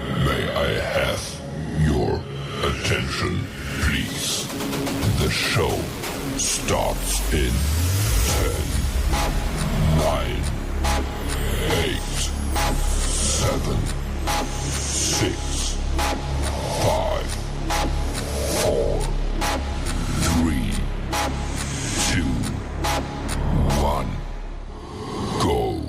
May I have your attention, please? The show starts in 10, 9, 8, 7, 6, 5, 4, 3, 2, 1, go.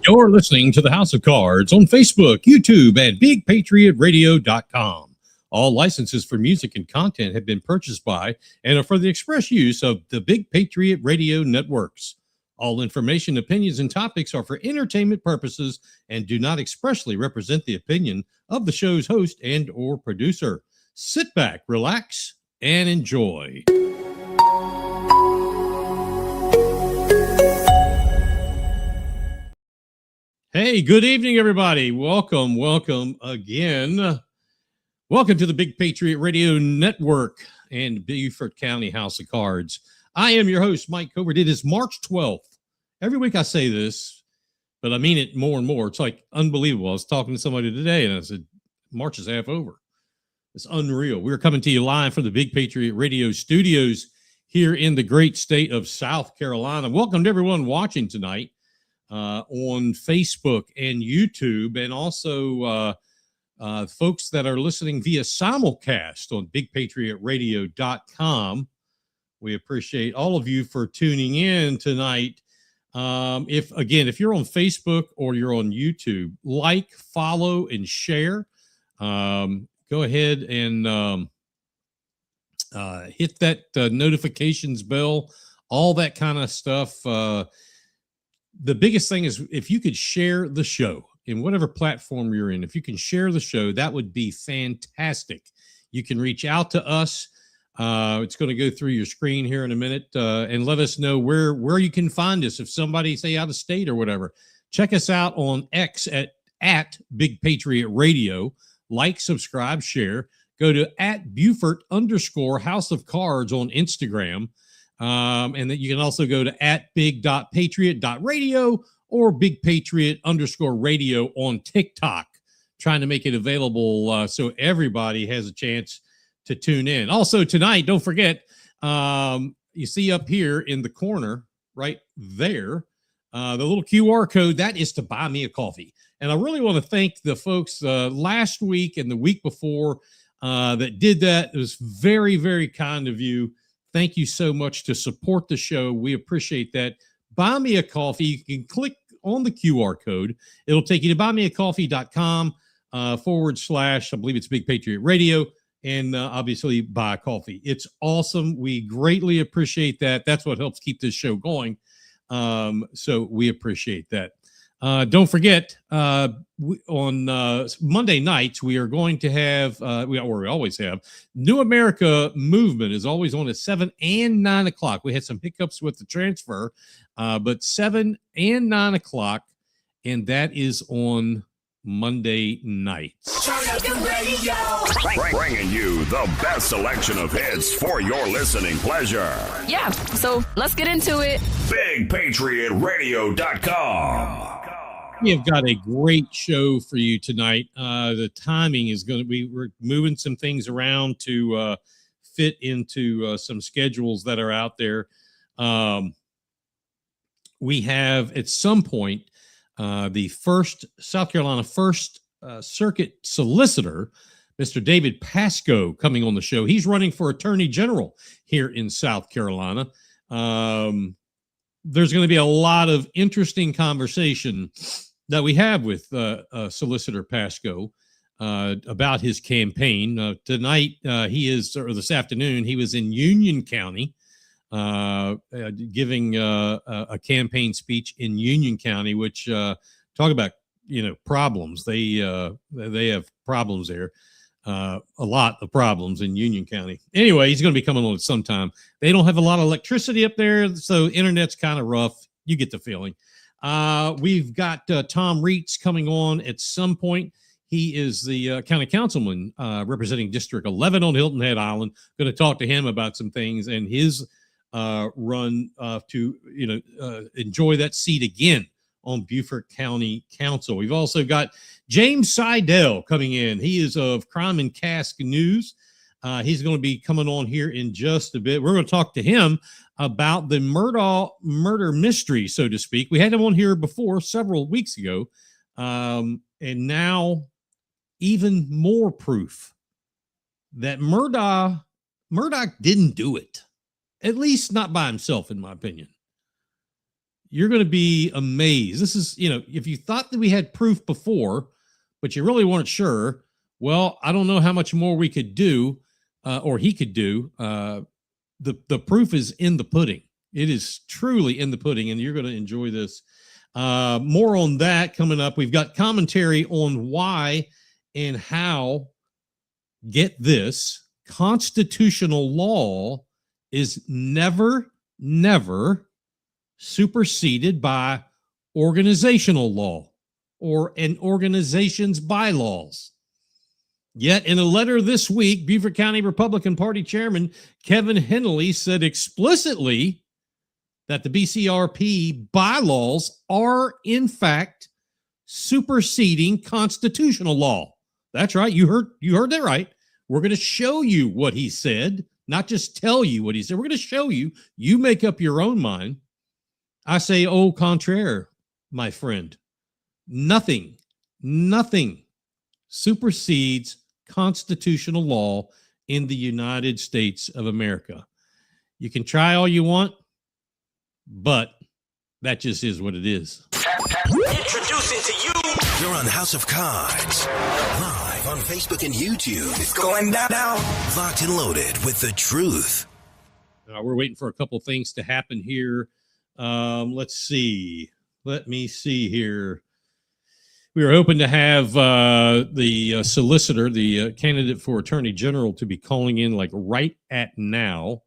You're listening to the House of Cards on Facebook, YouTube, and BigPatriotRadio.com. All licenses for music and content have been purchased by and are for the express use of the Big Patriot Radio networks. All information, opinions, and topics are for entertainment purposes and do not expressly represent the opinion of the show's host and or producer. Sit back, relax, and enjoy. Hey, good evening, everybody. Welcome again. Welcome to the Big Patriot Radio Network and Beaufort County House of Cards. I am your host, Mike Covert. It is March 12th. Every week I say this, but I mean it more and more. It's like unbelievable. I was talking to somebody today, and I said, March is half over. It's unreal. We're coming to you live from the Big Patriot Radio studios here in the great state of South Carolina. Welcome to everyone watching tonight. On Facebook and YouTube, and also folks that are listening via simulcast on BigPatriotRadio.com. We appreciate all of you for tuning in tonight. If you're on Facebook or you're on YouTube, like, follow, and share. Go ahead and hit that notifications bell, all that kind of stuff. The biggest thing is if you could share the show in whatever platform you're in. If you can share the show, that would be fantastic. You can reach out to us. It's going to go through your screen here in a minute, and let us know where you can find us. If somebody, say, out of state or whatever, check us out on X at Big Patriot Radio. Like, subscribe, share. Go to at Beaufort_House of Cards on Instagram. And that you can also go to at big.patriot.radio or bigpatriot_radio on TikTok, trying to make it available so everybody has a chance to tune in. Also tonight, don't forget, you see up here in the corner right there, the little QR code, that is to buy me a coffee. And I really want to thank the folks last week and the week before that did that. It was very, very kind of you. Thank you so much to support the show. We appreciate that. Buy me a coffee. You can click on the QR code. It'll take you to buymeacoffee.com / I believe it's Big Patriot Radio, and obviously buy a coffee. It's awesome. We greatly appreciate that. That's what helps keep this show going. So we appreciate that. Don't forget, on Monday nights, we are going to have, we always have, New America Movement is always on at 7 and 9 o'clock. We had some hiccups with the transfer, but 7 and 9 o'clock, and that is on Monday nights. Bringing you the best selection of hits for your listening pleasure. Yeah, so let's get into it. BigPatriotRadio.com. We have got a great show for you tonight. The timing is going to be, we're moving some things around to fit into some schedules that are out there. We have at some point the South Carolina First Circuit Solicitor, Mr. David Pascoe, coming on the show. He's running for Attorney General here in South Carolina. There's going to be a lot of interesting conversation that we have with Solicitor Pascoe about his campaign. Tonight, this afternoon, he was in Union County giving a campaign speech in Union County, which talk about, problems. They have problems there. A lot of problems in Union County. Anyway, he's going to be coming on at some time. They don't have a lot of electricity up there, so internet's kind of rough. You get the feeling. We've got Tom Reitz coming on at some point. He is the county councilman representing District 11 on Hilton Head Island. Going to talk to him about some things and his run to enjoy that seat again on Beaufort County Council. We've also got James SEIDEL coming in. He is of Crime and Cask News. He's going to be coming on here in just a bit. We're going to talk to him about the Murdaugh murder mystery, so to speak. We had him on here before several weeks ago, and now even more proof that Murdaugh didn't do it, at least not by himself, in my opinion. You're going to be amazed. This is, if you thought that we had proof before, but you really weren't sure, well, I don't know how much more we could do, or he could do. The proof is in the pudding. It is truly in the pudding, and you're going to enjoy this. More on that coming up. We've got commentary on why and how, get this, constitutional law is never superseded by organizational law or an organization's bylaws. Yet in a letter this week, Beaufort County Republican Party Chairman Kevin Henley said explicitly that the BCRP bylaws are, in fact, superseding constitutional law. That's right. You heard that right. We're going to show you what he said, not just tell you what he said. We're going to show you. You make up your own mind. I say, au contraire, my friend. Nothing supersedes constitutional law in the United States of America. You can try all you want, but that just is what it is. Introducing to you. You're on House of Cards. Live on Facebook and YouTube. It's going down. Locked and loaded with the truth. We're waiting for a couple things to happen here. Let's see. Let me see here. We were hoping to have the solicitor, the candidate for Attorney General, to be calling in like right at now.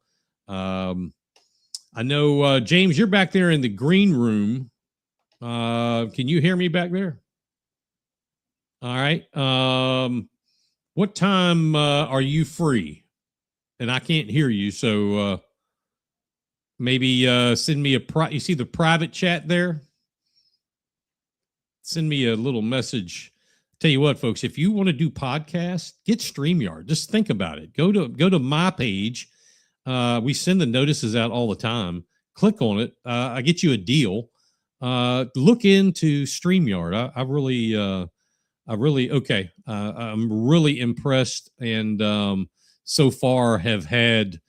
I know, James, you're back there in the green room. Can you hear me back there? All right. What time are you free? And I can't hear you, so maybe send me you see the private chat there? Send me a little message. Tell you what, folks, if you want to do podcasts, get StreamYard. Just think about it. Go to my page. We send the notices out all the time. Click on it. I get you a deal. Look into StreamYard. I'm really impressed, and so far have had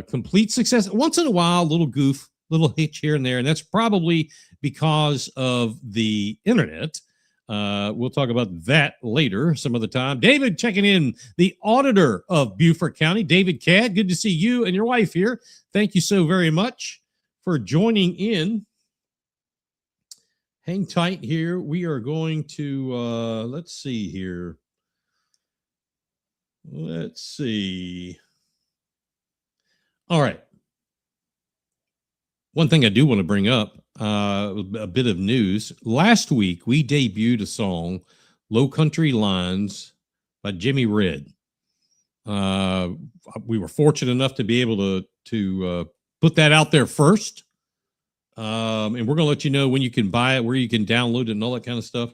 complete success. Once in a while, little goof, little hitch here and there, and that's probably because of the internet. We'll talk about that later some other time. David checking in, the auditor of Beaufort County. David Cadd, good to see you and your wife here. Thank you so very much for joining in. Hang tight here. We are going to, let's see here. Let's see. All right. One thing I do want to bring up, a bit of news. Last week, we debuted a song, Low Country Lines by Jimmy Red. We were fortunate enough to be able to put that out there first. And we're going to let you know when you can buy it, where you can download it, and all that kind of stuff.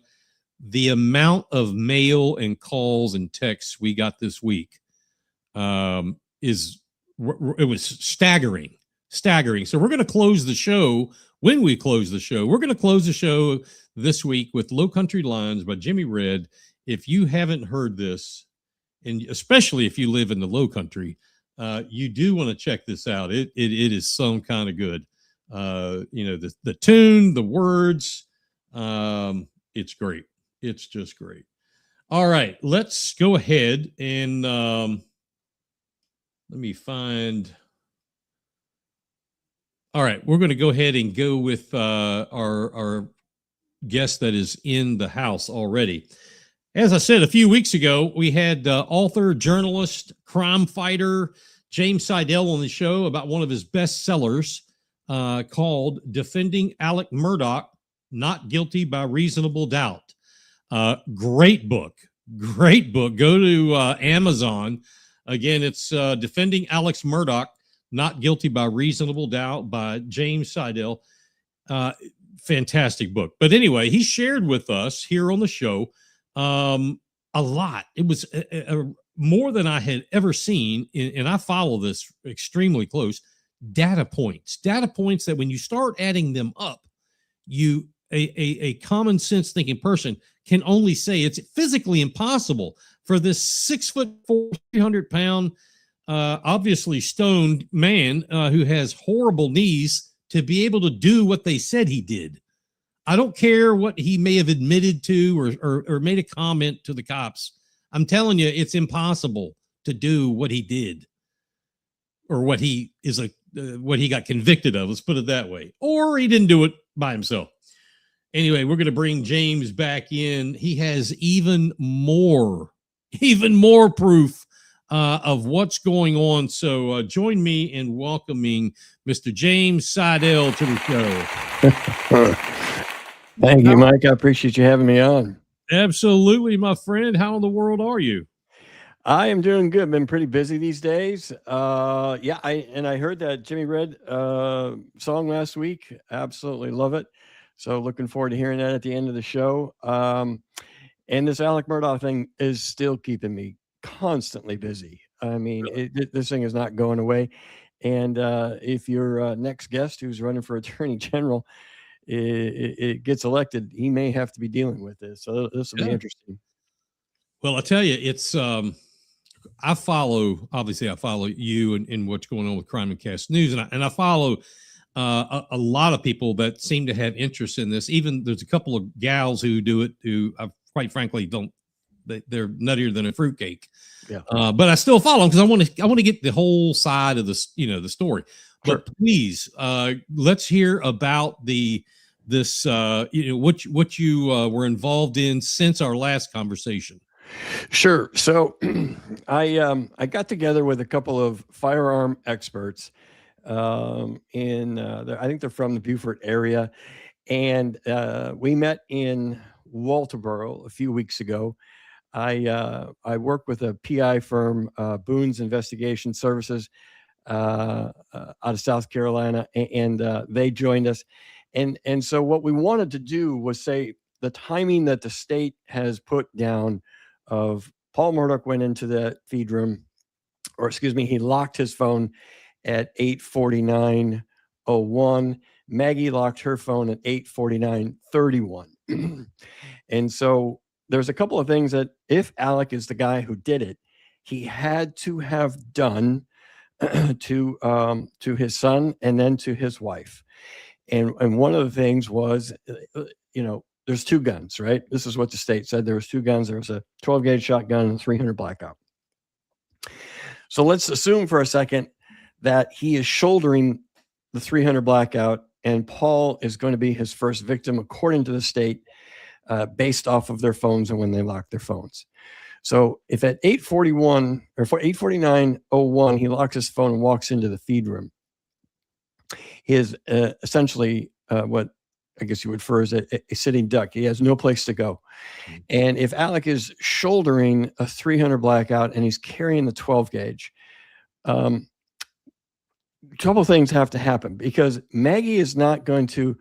The amount of mail and calls and texts we got this week it was staggering. So we're going to close the show. When we close the show, we're going to close the show this week with Low Country Lines by Jimmy Red. If you haven't heard this, and especially if you live in the Low Country, you do want to check this out. It is some kind of good. The tune, the words, it's great. It's just great. All right, let's go ahead and let me find. All right, we're going to go ahead and go with our guest that is in the house already. As I said a few weeks ago, we had author, journalist, crime fighter James SEIDEL on the show about one of his best sellers called Defending Alex Murdaugh, Not Guilty by Reasonable Doubt. Great book. Go to Amazon. Again, it's Defending Alex Murdaugh, Not Guilty by Reasonable Doubt by James SEIDEL. fantastic book. But anyway, he shared with us here on the show a lot. It was more than I had ever seen, and I follow this extremely close. Data points that when you start adding them up, a common sense thinking person can only say it's physically impossible for this 6'4", 300-pound, obviously stoned man who has horrible knees to be able to do what they said he did. I don't care what he may have admitted to or made a comment to the cops. I'm telling you, it's impossible to do what he did, or what he got convicted of. Let's put it that way. Or he didn't do it by himself. Anyway, we're going to bring James back in. He has even more proof of what's going on. So join me in welcoming Mr. James SEIDEL to the show. Thank you, Mike. I appreciate you having me on. Absolutely, my friend. How in the world are you? I am doing good. Been pretty busy these days. I heard that Jimmy Red song last week. Absolutely love it. So looking forward to hearing that at the end of the show. And this Alec Murdaugh thing is still keeping me constantly busy. I mean, this thing is not going away. And if your next guest, who's running for Attorney General, it gets elected, he may have to be dealing with this. So this will be interesting. Well, I tell you, it's I follow you and what's going on with Crime and Cast News, and I follow a lot of people that seem to have interest in this. Even there's a couple of gals who do it who I quite frankly don't. They're nuttier than a fruitcake. Yeah. But I still follow them because I want to get the whole side of the story. But please, let's hear about this what you were involved in since our last conversation. Sure. So I got together with a couple of firearm experts I think they're from the Beaufort area, and we met in Walterboro a few weeks ago. I work with a PI firm, Boone's Investigation Services, out of South Carolina, and they joined us. And so what we wanted to do was say the timing that the state has put down of Paul Murdaugh went into the feed room, or excuse me, he locked his phone at 8:49:01. Maggie locked her phone at 8:49:31. And so there's a couple of things that if Alec is the guy who did it, he had to have done to his son and then to his wife. And one of the things was, there's two guns, right? This is what the state said. There was two guns. There was a 12-gauge shotgun and a 300 blackout. So let's assume for a second that he is shouldering the 300 blackout, and Paul is going to be his first victim, according to the state, based off of their phones and when they lock their phones. So if at 8:41 or 8:49:01 he locks his phone and walks into the feed room, he is essentially what I guess you would refer as a sitting duck. He has no place to go. And if Alec is shouldering a 300 blackout and he's carrying the 12 gauge, a couple things have to happen, because Maggie is not going to,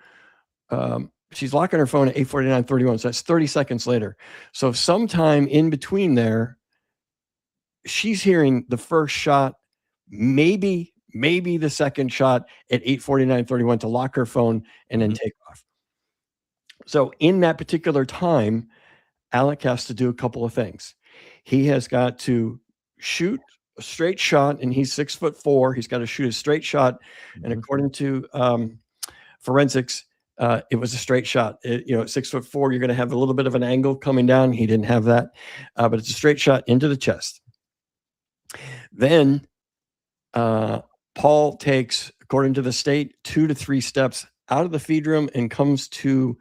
she's locking her phone at 8:49:31. So that's 30 seconds later. So sometime in between there, she's hearing the first shot, maybe the second shot at 8:49:31 to lock her phone and then take off. So in that particular time, Alec has to do a couple of things. He has got to shoot a straight shot, and he's 6'4". He's got to shoot a straight shot. And according to forensics, it was a straight shot. At 6'4", you're going to have a little bit of an angle coming down. He didn't have that, but it's a straight shot into the chest. Then Paul takes, according to the state, 2 to 3 steps out of the feed room and comes to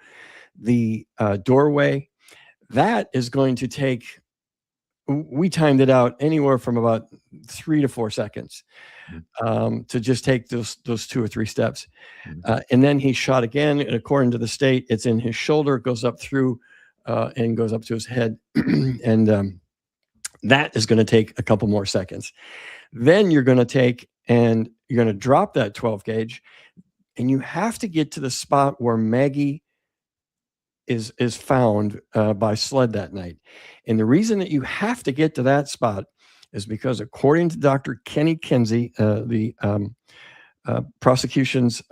the doorway. That is going to take, we timed it out anywhere from about 3 to 4 seconds to just take those 2 or 3 steps. And then he shot again. And according to the state, it's in his shoulder, goes up through and goes up to his head. And that is going to take a couple more seconds. Then you're going to take and you're going to drop that 12 gauge. and you have to get to the spot where Maggie is found by sled that night. And the reason that you have to get to that spot is because, according to Dr. Kenny Kinsey, the prosecution's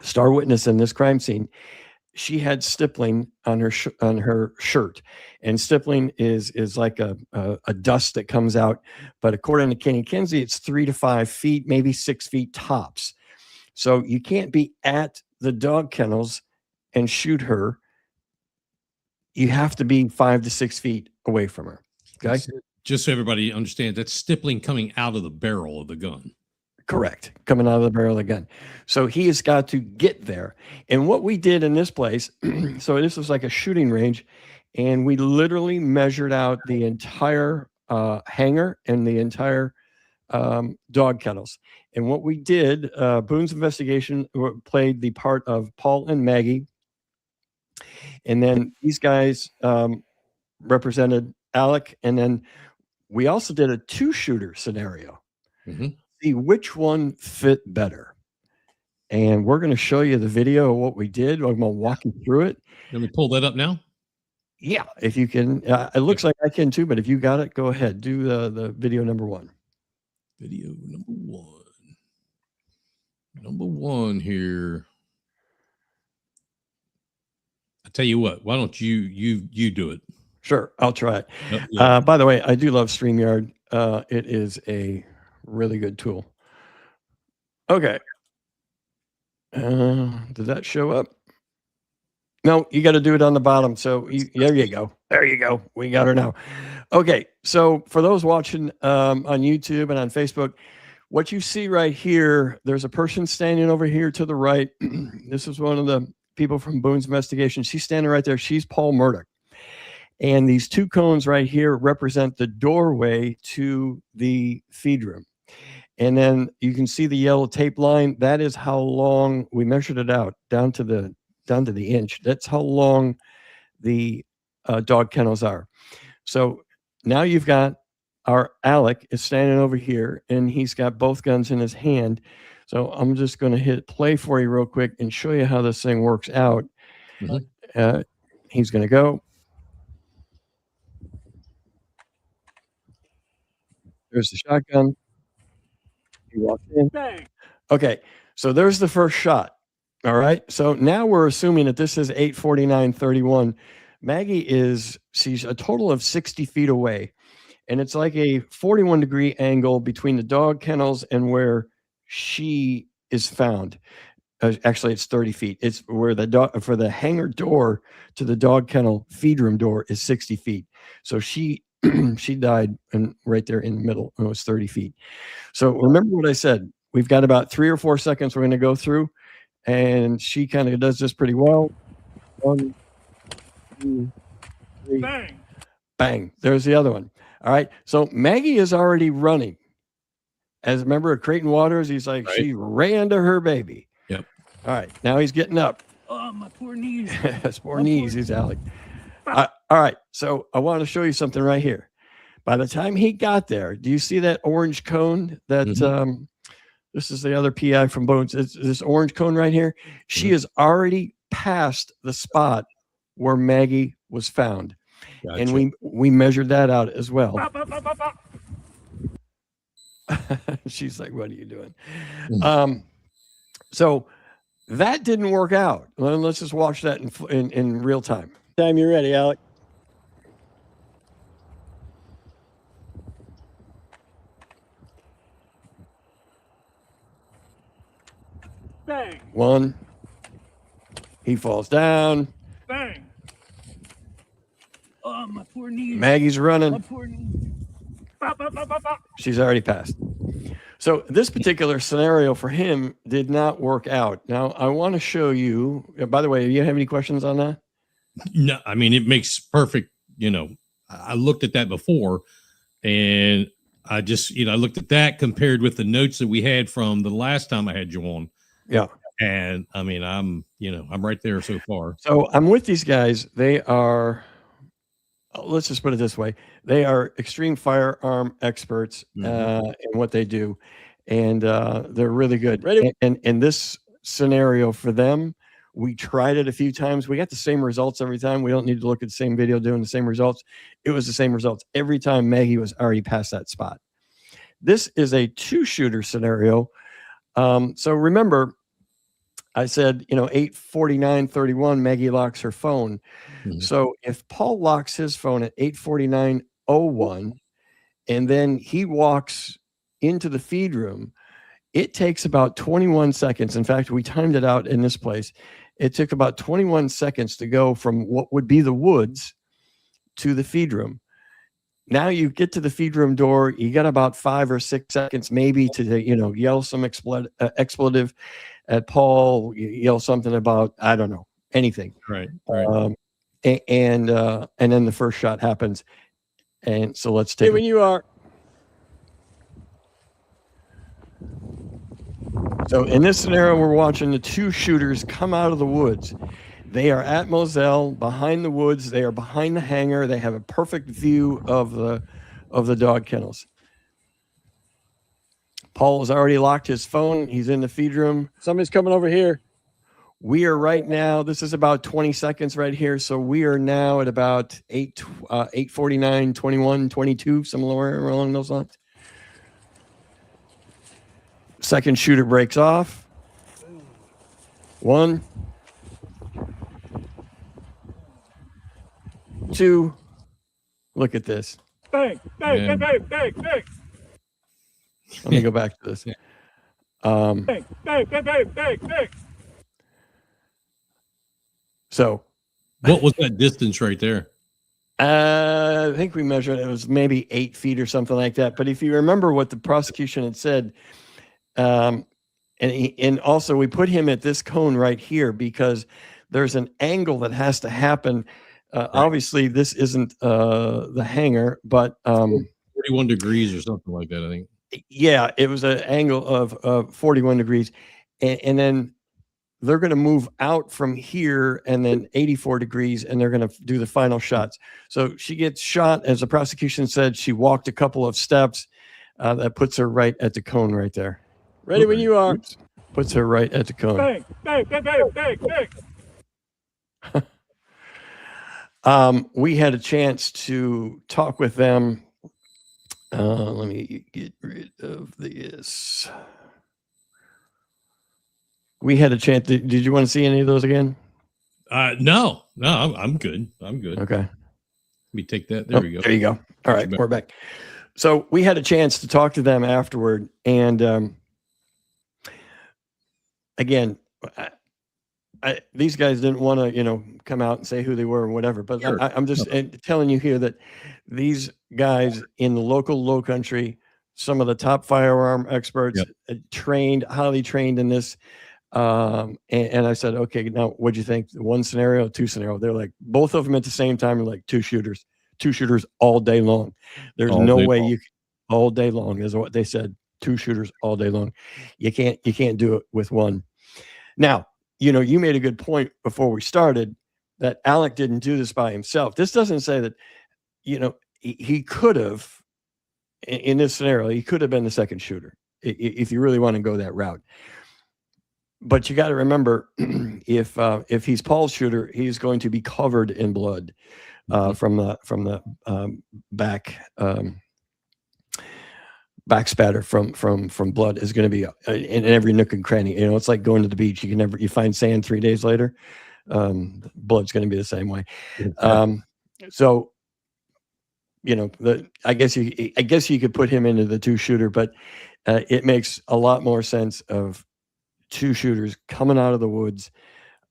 star witness in this crime scene, she had stippling on her shirt, and stippling is like a dust that comes out. But according to Kenny Kinsey, it's 3 to 5 feet, maybe 6 feet tops. So you can't be at the dog kennels and shoot her. You have to be 5 to 6 feet away from her. Okay. Just so everybody understands, that's stippling coming out of the barrel of the gun. Correct. Coming out of the barrel of the gun. So he has got to get there. And what we did in this place, so this was like a shooting range, and we literally measured out the entire hangar and the entire dog kennels. And what we did, Boone's investigation played the part of Paul and Maggie. And then these guys represented Alec. And then we also did a 2-shooter scenario. Mm-hmm. See which one fit better. And we're going to show you the video of what we did. I'm going to walk you through it. Let me pull that up now. Yeah, if you can. It looks like I can too, but if you got it, go ahead. Do the video number 1. Video number 1. Number 1 here. I tell you what, why don't you do it? Sure, I'll try it. Yeah. By the way, I do love StreamYard. It is a really good tool. Okay. Did that show up? No, you got to do it on the bottom. So there you go. There you go. We got her now. Okay. So for those watching on YouTube and on Facebook, what you see right here, there's a person standing over here to the right. This is one of the people from Boone's investigation. She's standing right there. She's Paul Murdaugh. And these 2 cones right here represent the doorway to the feed room. And then you can see the yellow tape line. That is how long we measured it out down to the inch. That's how long the dog kennels are. So now you've got our Alec is standing over here, and he's got both guns in his hand. So I'm just going to hit play for you real quick and show you how this thing works out. Mm-hmm. He's going to go. There's the shotgun. He walks in. Bang. Okay, so there's the first shot. All right. So now we're assuming that this is 8:49:31. Maggie she's a total of 60 feet away, and it's like a 41-degree angle between the dog kennels and where she is found. Actually, it's 30 feet. It's where for the hangar door to the dog kennel feed room door is 60 feet. So she died right there in the middle. It was 30 feet. So remember what I said. We've got about 3 or 4 seconds we're going to go through, and she kind of does this pretty well. 1, 2, 3. Bang. Bang. There's the other one. All right. So Maggie is already running. As remember at Creighton Waters, he's like, right. She ran to her baby. Yep. All right. Now he's getting up. Oh, my poor knees. His poor knees. He's Alec. All right. So I want to show you something right here. By the time he got there, do you see that orange cone that this is the other PI from Bones? It's this orange cone right here. She is already past the spot where Maggie was found. Gotcha. And we measured that out as well. She's like, what are you doing? So that didn't work out. Let's just watch that in real time. Time you're ready, Alec. Bang. 1. He falls down. Bang. Oh, my poor knees. Maggie's running. My poor knees. Bop, bop, bop, bop, bop. She's already passed. So this particular scenario for him did not work out. Now, I want to show you, by the way, do you have any questions on that? No, I mean, it makes perfect, I looked at that before, and I just, I looked at that compared with the notes that we had from the last time I had you on. Yeah. And I mean, I'm right there so far. So I'm with these guys. They are, let's just put it this way. They are extreme firearm experts in what they do. And they're really good. Ready? And this scenario for them. We tried it a few times. We got the same results every time. We don't need to look at the same video doing the same results. It was the same results every time. Maggie was already past that spot. This is a 2-shooter scenario. So remember, I said, 8:49:31, Maggie locks her phone. Mhm. So if Paul locks his phone at 8:49:01, and then he walks into the feed room, it takes about 21 seconds. In fact, we timed it out in this place. It took about 21 seconds to go from what would be the woods to the feed room. Now you get to the feed room door, you got about 5 or 6 seconds maybe to, yell some expletive at Paul, yell something about, I don't know, anything. Right. And then the first shot happens. And so let's take it when you are. So in this scenario, we're watching the 2 shooters come out of the woods. They are at Moselle, behind the woods. They are behind the hangar. They have a perfect view of the dog kennels. Paul has already locked his phone. He's in the feed room. Somebody's coming over here. We are right now, this is about 20 seconds right here. So we are now at about 8:49, 21, 22, somewhere along those lines. Second shooter breaks off. 1, 2. Look at this. Bang, bang, bang, bang, bang, bang. Let me go back to this. Bang, bang, bang, bang, bang, bang. So What was that distance right there? I think we measured it was maybe 8 feet or something like that. But if you remember what the prosecution had said, and also we put him at this cone right here because there's an angle that has to happen. Obviously, this isn't the hangar, but 41 degrees or something like that, I think. Yeah, it was an angle of 41 degrees, and then they're going to move out from here and then 84 degrees, and they're going to do the final shots. So she gets shot, as the prosecution said, she walked a couple of steps. That puts her right at the cone right there. Ready when you are. Oops. Puts her right at the cone. Bang, bang, bang, bang, bang, bang. We had a chance to talk with them. Let me get rid of this. We had a chance. Did you want to see any of those again? No, I'm good. I'm good. Okay. Let me take that. There we go. There you go. All right, we're back. So we had a chance to talk to them afterward, and again, these guys didn't want to, come out and say who they were or whatever. But sure. I'm just telling you here that these guys in the local Low Country, some of the top firearm experts, trained, highly trained in this. And I said, okay, now what'd you think? 1 scenario, 2 scenario? They're like, both of them at the same time are like 2 shooters all day long. There's no way you can, all day long is what they said. 2 shooters all day long. You can't do it with one. Now, you made a good point before we started that Alec didn't do this by himself. This doesn't say that, he could have, in this scenario, he could have been the second shooter if you really want to go that route. But you got to remember, if he's Paul's shooter, he's going to be covered in blood from the back spatter from blood is going to be in every nook and cranny. It's like going to the beach. You find sand 3 days later. Blood's going to be the same way. So, I guess you could put him into the 2 shooter, but it makes a lot more sense of 2 shooters coming out of the woods.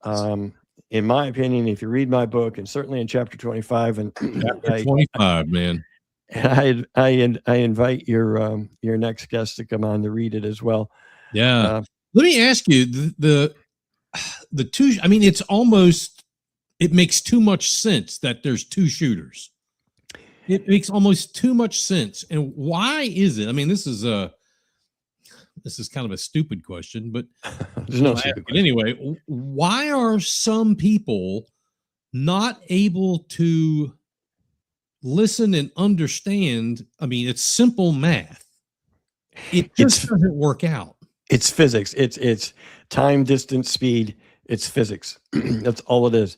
In my opinion, if you read my book, and certainly in chapter 25, and chapter 25, man. And I invite your next guest to come on to read it as well. Yeah. Let me ask you the 2. I mean, it makes too much sense that there's 2 shooters. It makes almost too much sense. And why is it? I mean, this is kind of a stupid question, but there's no stupid question. Anyway, why are some people not able to listen and understand? I mean, it's simple math. It just doesn't work out. It's physics. It's time, distance, speed. It's physics. That's all it is.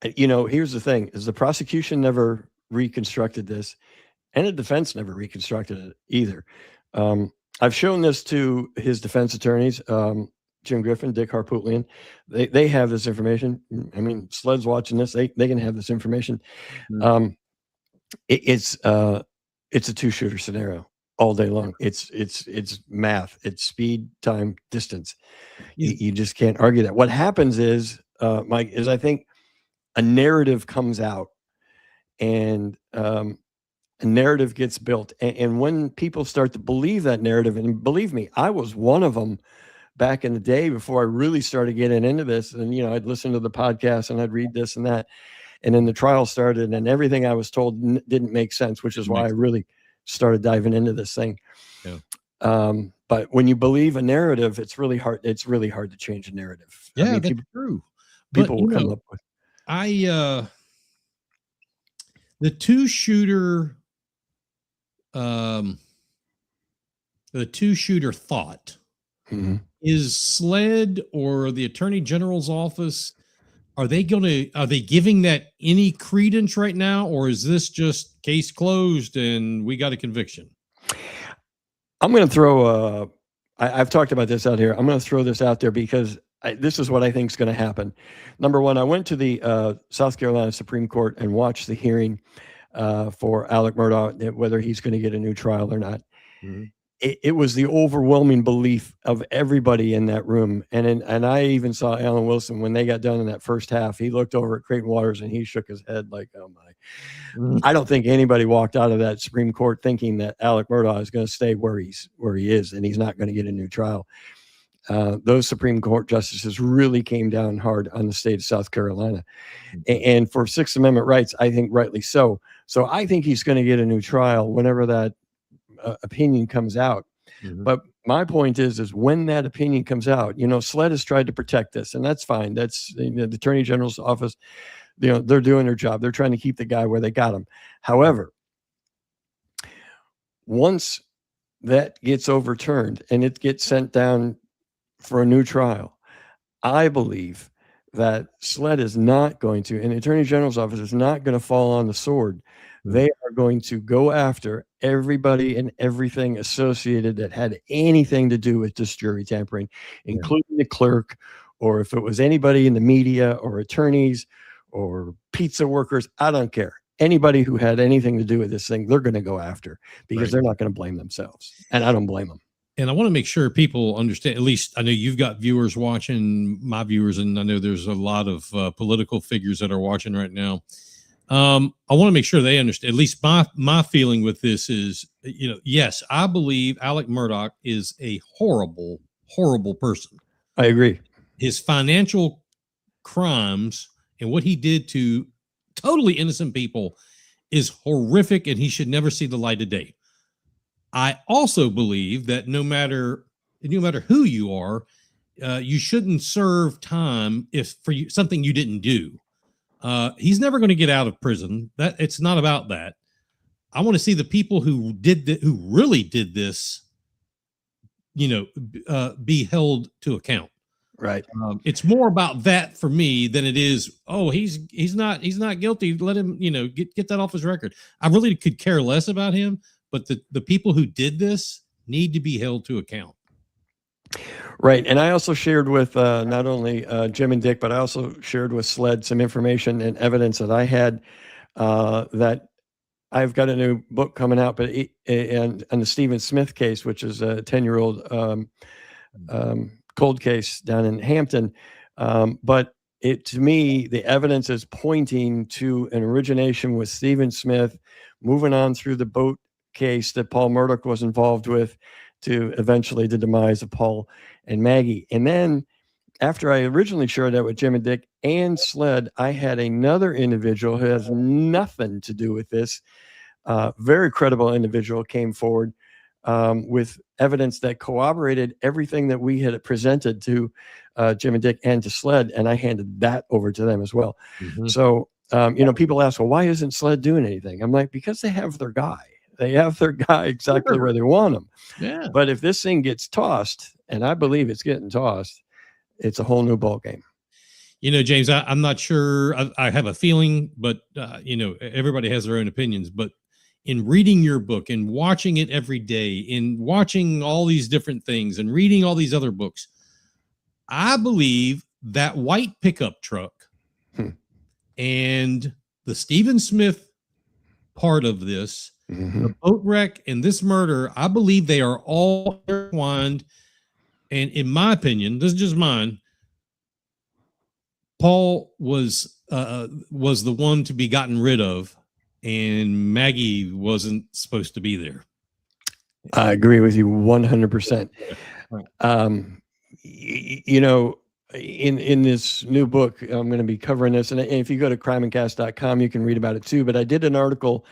Here's the thing: is the prosecution never reconstructed this, and the defense never reconstructed it either. I've shown this to his defense attorneys, Jim Griffin, Dick Harpootlian. They have this information. I mean, Sled's watching this. They can have this information. It's a 2-shooter scenario all day long. It's math. It's speed, time, distance. You just can't argue that. What happens is, Mike, is I think a narrative comes out, and a narrative gets built. And when people start to believe that narrative, and believe me, I was one of them back in the day before I really started getting into this. And, I'd listen to the podcast and I'd read this and that. And then the trial started, and everything I was told didn't make sense, which is why I really started diving into this thing. Yeah. But when you believe a narrative, it's really hard. It's really hard to change a narrative. Yeah, that's true. People will come up with. The 2-shooter, the 2-shooter thought is SLED or the Attorney General's office. Are they giving that any credence right now, or is this just case closed and we got a conviction? I'm going to throw I've talked about this out here. I'm going to throw this out there because this is what I think is going to happen. Number one, I went to the South Carolina Supreme Court and watched the hearing for Alec Murdaugh, whether he's going to get a new trial or not. It was the overwhelming belief of everybody in that room. And I even saw Alan Wilson when they got done in that first half. He looked over at Creighton Waters and he shook his head like, oh my. I don't think anybody walked out of that Supreme Court thinking that Alec Murdaugh is going to stay where he is and he's not going to get a new trial. Those Supreme Court justices really came down hard on the state of South Carolina. And for Sixth Amendment rights, I think rightly so. So I think he's going to get a new trial whenever that opinion comes out. But my point is when that opinion comes out, SLED has tried to protect this, and that's fine. That's the Attorney General's office. They're doing their job. They're trying to keep the guy where they got him. However, once that gets overturned and it gets sent down for a new trial, I believe that SLED is not going to, and the Attorney General's office is not going to fall on the sword. They are going to go after everybody and everything associated that had anything to do with this jury tampering, including the clerk, or if it was anybody in the media or attorneys or pizza workers, I don't care. Anybody who had anything to do with this thing, they're going to go after because they're not going to blame themselves. And I don't blame them. And I want to make sure people understand, at least I know you've got viewers watching, my viewers, and I know there's a lot of political figures that are watching right now. I want to make sure they understand, at least my feeling with this is, yes, I believe Alec Murdaugh is a horrible, horrible person. I agree. His financial crimes and what he did to totally innocent people is horrific, and he should never see the light of day. I also believe that no matter who you are, you shouldn't serve time for something you didn't do. He's never going to get out of prison. That it's not about that. I want to see the people who who really did this, be held to account. Right. It's more about that for me than it is, oh, he's not guilty. Let him, get that off his record. I really could care less about him, but the people who did this need to be held to account. Right. And I also shared with not only Jim and Dick, but I also shared with SLED some information and evidence that I had that I've got a new book coming out, but and the Stephen Smith case, which is a 10-year-old cold case down in Hampton. But to me, the evidence is pointing to an origination with Stephen Smith, moving on through the boat case that Paul Murdaugh was involved with, to eventually the demise of Paul and Maggie. And then after I originally shared that with Jim and Dick and SLED, I had another individual who has nothing to do with this. Very credible individual came forward with evidence that corroborated everything that we had presented to Jim and Dick and to SLED, and I handed that over to them as well. So, people ask, well, why isn't SLED doing anything? I'm like, because they have their guy. They have their guy exactly where they want him. Yeah. But if this thing gets tossed, and I believe it's getting tossed, it's a whole new ball game. James, I'm not sure. I have a feeling, but everybody has their own opinions. But in reading your book and watching it every day, in watching all these different things and reading all these other books, I believe that white pickup truck and the Stephen Smith part of this, the boat wreck and this murder, I believe they are all intertwined. And in my opinion, this is just mine, Paul was the one to be gotten rid of, and Maggie wasn't supposed to be there. I agree with you 100%. In this new book, I'm going to be covering this, and if you go to crimeandcast.com, you can read about it too. But I did an article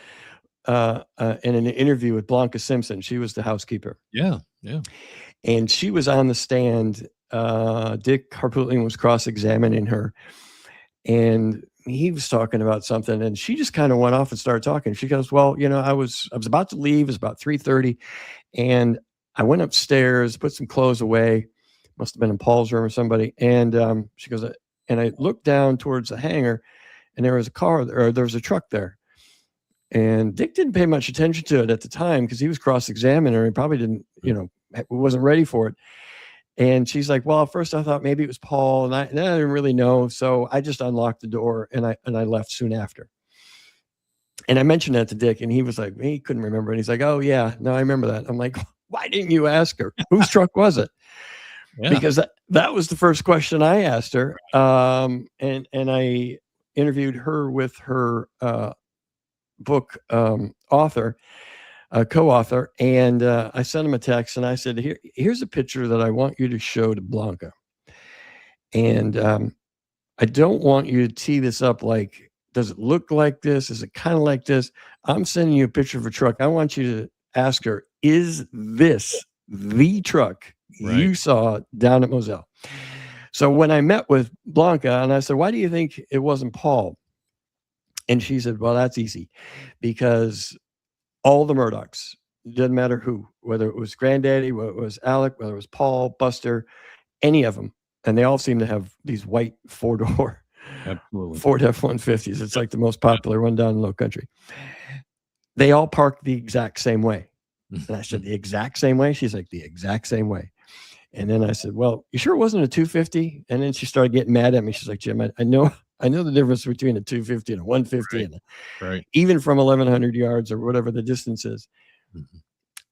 in an interview with Blanca Simpson. She was the housekeeper. Yeah. And she was on the stand. Dick Harpootlian was cross-examining her, and he was talking about something, and she just kind of went off and started talking. She goes, well, I was about to leave. It was about 3:30, and I went upstairs, put some clothes away. Must have been in Paul's room or somebody. And she goes, and I looked down towards the hangar, and there was a car, or there was a truck there. And Dick didn't pay much attention to it at the time because he was cross-examining her. He probably didn't, wasn't ready for it. And she's like, well, at first I thought maybe it was Paul, and I didn't really know. So I just unlocked the door and I left soon after. And I mentioned that to Dick, and he was like, he couldn't remember. And he's like, oh yeah, no, I remember that. I'm like, why didn't you ask her? Whose truck was it? Yeah. Because that was the first question I asked her. And I interviewed her with her book author, co-author, and I sent him a text, and I said, here's a picture that I want you to show to Blanca. And I don't want you to tee this up like, does it look like this? Is it kind of like this? I'm sending you a picture of a truck. I want you to ask her, is this the truck you saw down at Moselle? So when I met with Blanca, and I said, why do you think it wasn't Paul? And she said, well, that's easy, because all the Murdaughs, doesn't matter who, whether it was Granddaddy, whether it was Alec, whether it was Paul, Buster, any of them, and they all seem to have these white four-door Ford F-150s. It's like the most popular one down in Low Country. They all park the exact same way. And I said, the exact same way? She's like, the exact same way. And then I said, well, you sure it wasn't a 250? And then she started getting mad at me. She's like, Jim, I know the difference between a 250 and a 150, and even from 1,100 yards or whatever the distance is.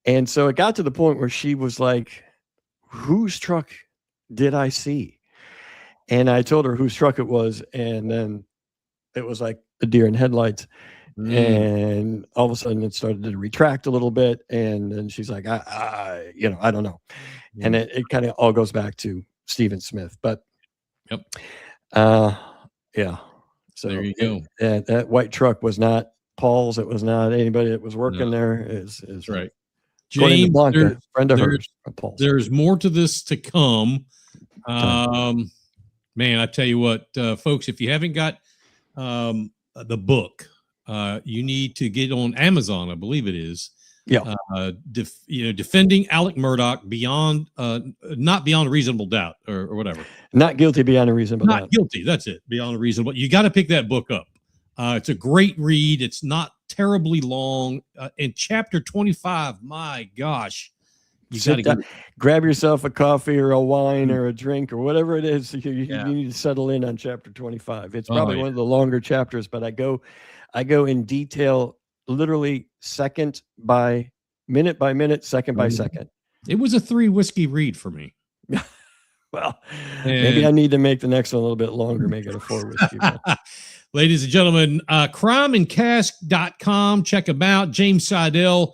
And so it got to the point where she was like, whose truck did I see? And I told her whose truck it was. And then it was like a deer in headlights. And all of a sudden it started to retract a little bit. And then she's like, I don't know. And it kind of all goes back to Stephen Smith, but yeah. So there you go. That white truck was not Paul's. It was not anybody that was working there. Is right. James, Blanca, friend of hers, Paul's. There's more to this to come. Man, I tell you what, folks, if you haven't got the book, you need to get on Amazon, I believe it is. Yeah. Defending Alec Murdaugh beyond, not beyond a reasonable doubt or whatever. Not guilty beyond a reasonable doubt. Not guilty. That's it. Beyond a reasonable. You got to pick that book up. It's a great read. It's not terribly long. In chapter 25, my gosh, you got to grab yourself a coffee or a wine or a drink or whatever it is. You need to settle in on chapter 25. It's probably one of the longer chapters, but I go in detail, literally second by minute, second by second. It was a 3 whiskey read for me. Well, maybe I need to make the next one a little bit longer, make it a 4 whiskey. Ladies and gentlemen, crimeandcask.com. Check him out. James SEIDEL.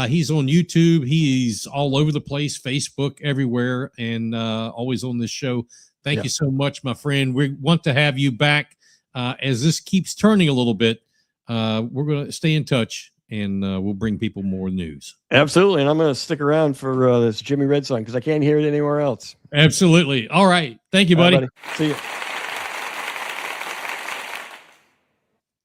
He's on YouTube. He's all over the place, Facebook, everywhere, and always on this show. Thank you so much, my friend. We want to have you back as this keeps turning a little bit. We're going to stay in touch, and we'll bring people more news. Absolutely, and I'm going to stick around for this Jimmy Red song because I can't hear it anywhere else. Absolutely. All right. Thank you, buddy. See you.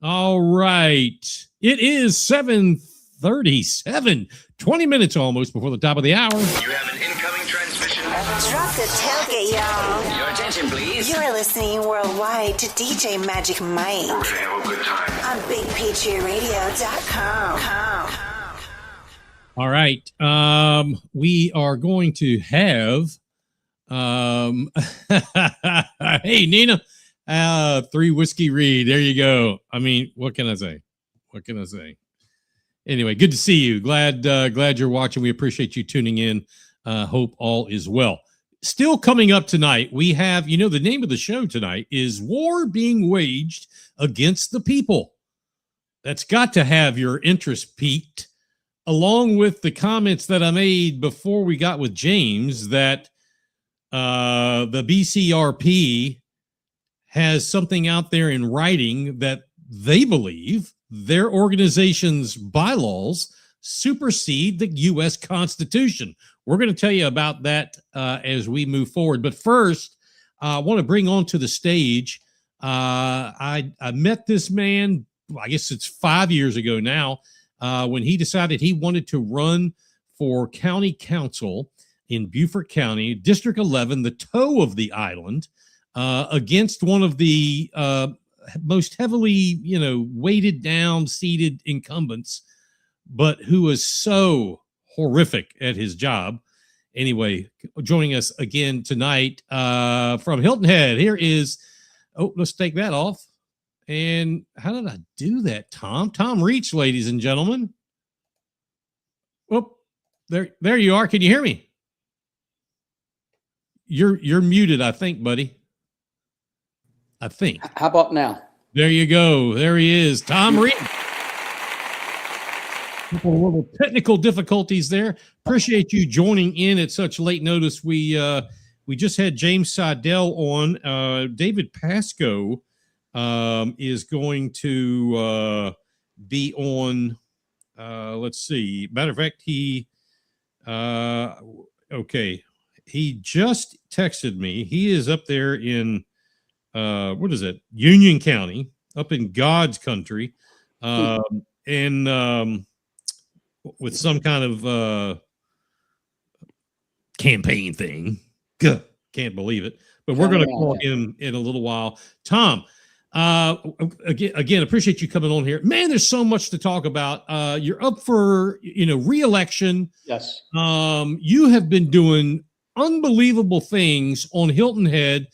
All right. It is 7:30 7:37, 20 minutes almost before the top of the hour. You have an incoming transmission. Drop the tailgate, y'all. Your attention, please. You're listening worldwide to DJ Magic Mike We're gonna have a good time on BigPatriotRadio.com. All right. We are going to have hey Nina, 3 whiskey read. There you go. I mean, what can I say? Anyway, good to see you. Glad you're watching. We appreciate you tuning in. Hope all is well. Still coming up tonight, we have, the name of the show tonight is War Being Waged Against the People. That's got to have your interest piqued, along with the comments that I made before we got with James that the BCRP has something out there in writing that they believe their organization's bylaws supersede the U.S. Constitution. We're going to tell you about that as we move forward. But first, I want to bring onto the stage, I met this man, I guess it's 5 years ago now, when he decided he wanted to run for county council in Beaufort County, District 11, the toe of the island, against one of the most heavily, weighted down, seated incumbents, but who was so horrific at his job. Anyway, joining us again tonight from Hilton Head, here is, let's take that off. And how did I do that, Tom? Tom Reach, ladies and gentlemen. Oh, there you are. Can you hear me? You're muted, I think, buddy. I think. How about now? There you go. There he is, Tom Reach. Little technical difficulties there. Appreciate you joining in at such late notice. We just had James SEIDEL on. David Pascoe is going to be on. Let's see. Matter of fact, he just texted me. He is up there in what is it? Union County, up in God's country, and with some kind of campaign thing. Can't believe it. But we're going to call him in a little while. Tom, again, appreciate you coming on here. Man, there's so much to talk about. You're up for, re-election. Yes. You have been doing unbelievable things on Hilton Head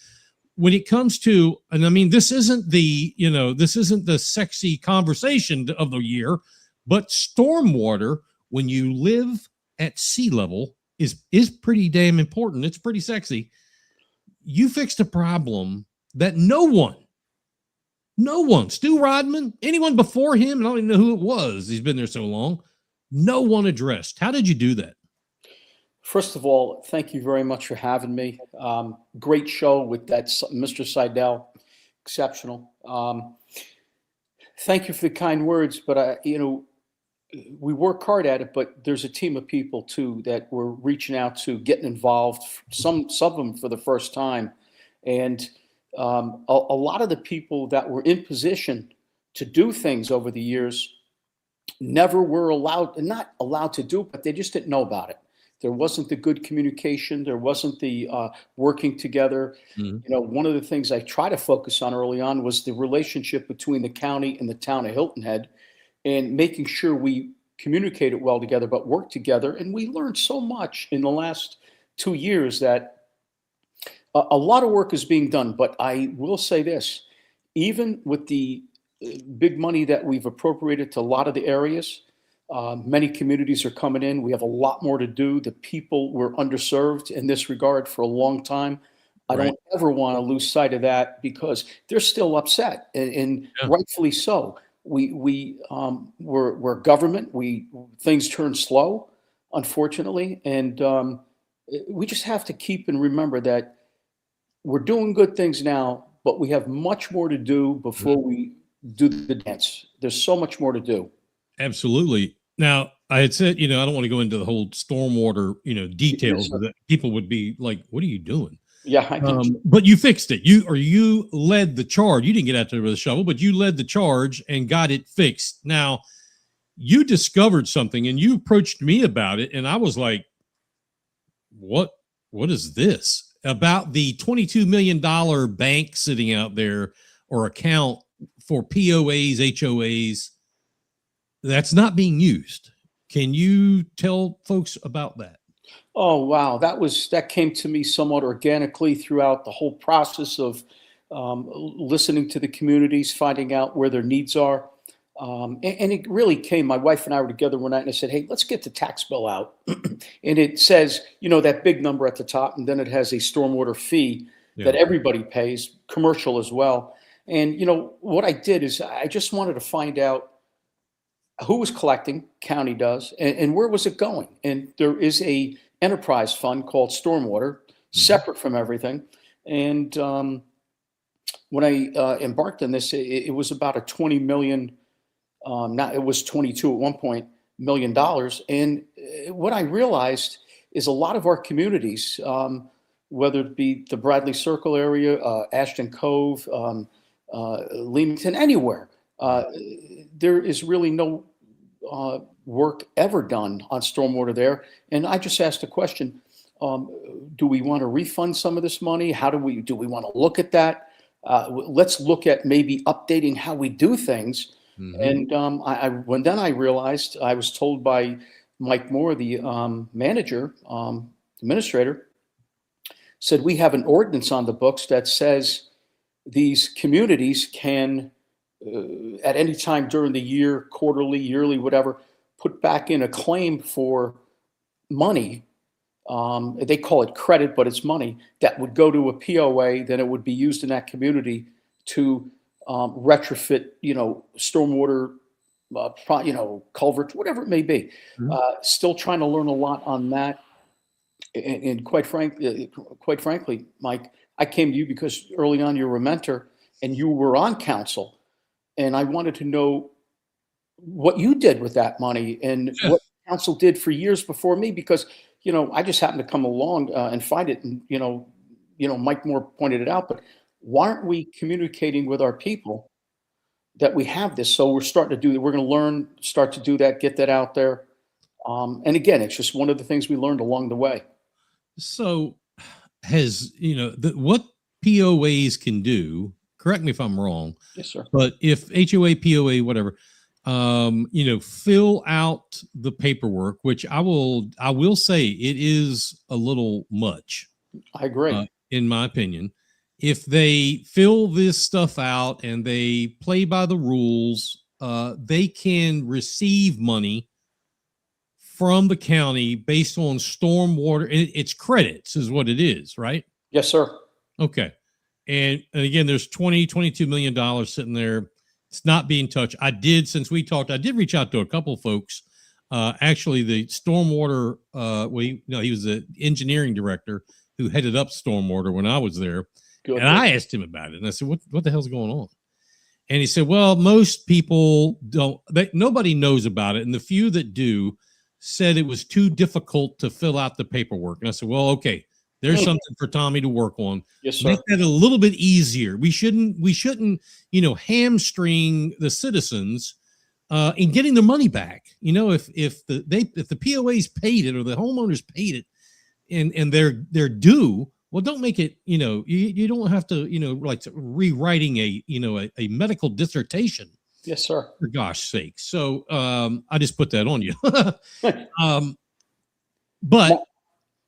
when it comes to, and I mean, this isn't the sexy conversation of the year, but stormwater, when you live at sea level, is pretty damn important. It's pretty sexy. You fixed a problem that no one, Stu Rodman, anyone before him, and I don't even know who it was, he's been there so long, no one addressed. How did you do that? First of all, thank you very much for having me. Great show with that Mr. SEIDEL, exceptional. Thank you for the kind words, but we work hard at it, but there's a team of people too that we're reaching out to, getting involved, some of them for the first time. And a lot of the people that were in position to do things over the years never were not allowed to do it, but they just didn't know about it. There wasn't the good communication. There wasn't the working together. Mm-hmm. One of the things I try to focus on early on was the relationship between the county and the town of Hilton Head, and making sure we communicated well together, but work together. And we learned so much in the last 2 years that a lot of work is being done. But I will say this, even with the big money that we've appropriated to a lot of the areas, many communities are coming in. We have a lot more to do. The people were underserved in this regard for a long time. I don't ever want to lose sight of that, because they're still upset, and rightfully so. We're government. Things turn slow, unfortunately, and we just have to keep and remember that we're doing good things now, but we have much more to do before we do the dance. There's so much more to do. Absolutely. Now, I had said, I don't want to go into the whole stormwater, details, that people would be like, "What are you doing?" Yeah, but you fixed it. You led the charge. You didn't get out there with a shovel, but you led the charge and got it fixed. Now, you discovered something and you approached me about it. And I was like, what is this about the $22 million bank sitting out there or account for POAs, HOAs that's not being used? Can you tell folks about that? Oh, wow. That came to me somewhat organically throughout the whole process of listening to the communities, finding out where their needs are. And it really came, my wife and I were together one night and I said, hey, let's get the tax bill out. And it says, that big number at the top, and then it has a stormwater fee that everybody pays, commercial as well. And, what I did is I just wanted to find out who was collecting, county does, and where was it going? And there is a enterprise fund called Stormwater, separate from everything. And when I embarked on this, it was about a 20 million, it was 22 at one point, $1 million. And what I realized is a lot of our communities, whether it be the Bradley Circle area, Ashton Cove, Leamington, anywhere, there is really no work ever done on stormwater there. And I just asked a question, do we want to refund some of this money? Do we want to look at that? Let's look at maybe updating how we do things. And then I realized, I was told by Mike Moore, the manager, administrator, said we have an ordinance on the books that says these communities can, at any time during the year, quarterly, yearly, whatever, put back in a claim for money. They call it credit, but it's money that would go to a POA. Then it would be used in that community to retrofit, stormwater, culverts, whatever it may be. Still trying to learn a lot on that. And quite frankly, Mike, I came to you because early on you were a mentor and you were on council. And I wanted to know what you did with that money and what council did for years before me, because, I just happened to come along and find it. And, Mike Moore pointed it out, but why aren't we communicating with our people that we have this? So we're starting to do that. We're going to learn, start to do that, get that out there. And again, it's just one of the things we learned along the way. So what POAs can do, correct me if I'm wrong. Yes, sir. But if HOA, POA, whatever, fill out the paperwork, which I will say it is a little much. I agree. In my opinion, if they fill this stuff out and they play by the rules, they can receive money from the county based on stormwater. It's credits is what it is, right? Yes, sir. Okay. And again, there's $22 million sitting there. It's not being touched. Since we talked, I did reach out to a couple folks. Actually, the stormwater, he was the engineering director who headed up stormwater when I was there. Good. And I asked him about it. And I said, what the hell's going on? And he said, well, most people nobody knows about it. And the few that do said it was too difficult to fill out the paperwork. And I said, well, okay. There's something for Tommy to work on. Yes, sir. Make that a little bit easier. We shouldn't, hamstring the citizens in getting their money back. If the POAs paid it or the homeowners paid it and they're due, well, don't make it, you don't have to, like rewriting a medical dissertation. Yes, sir. For gosh sake. So I just put that on you. But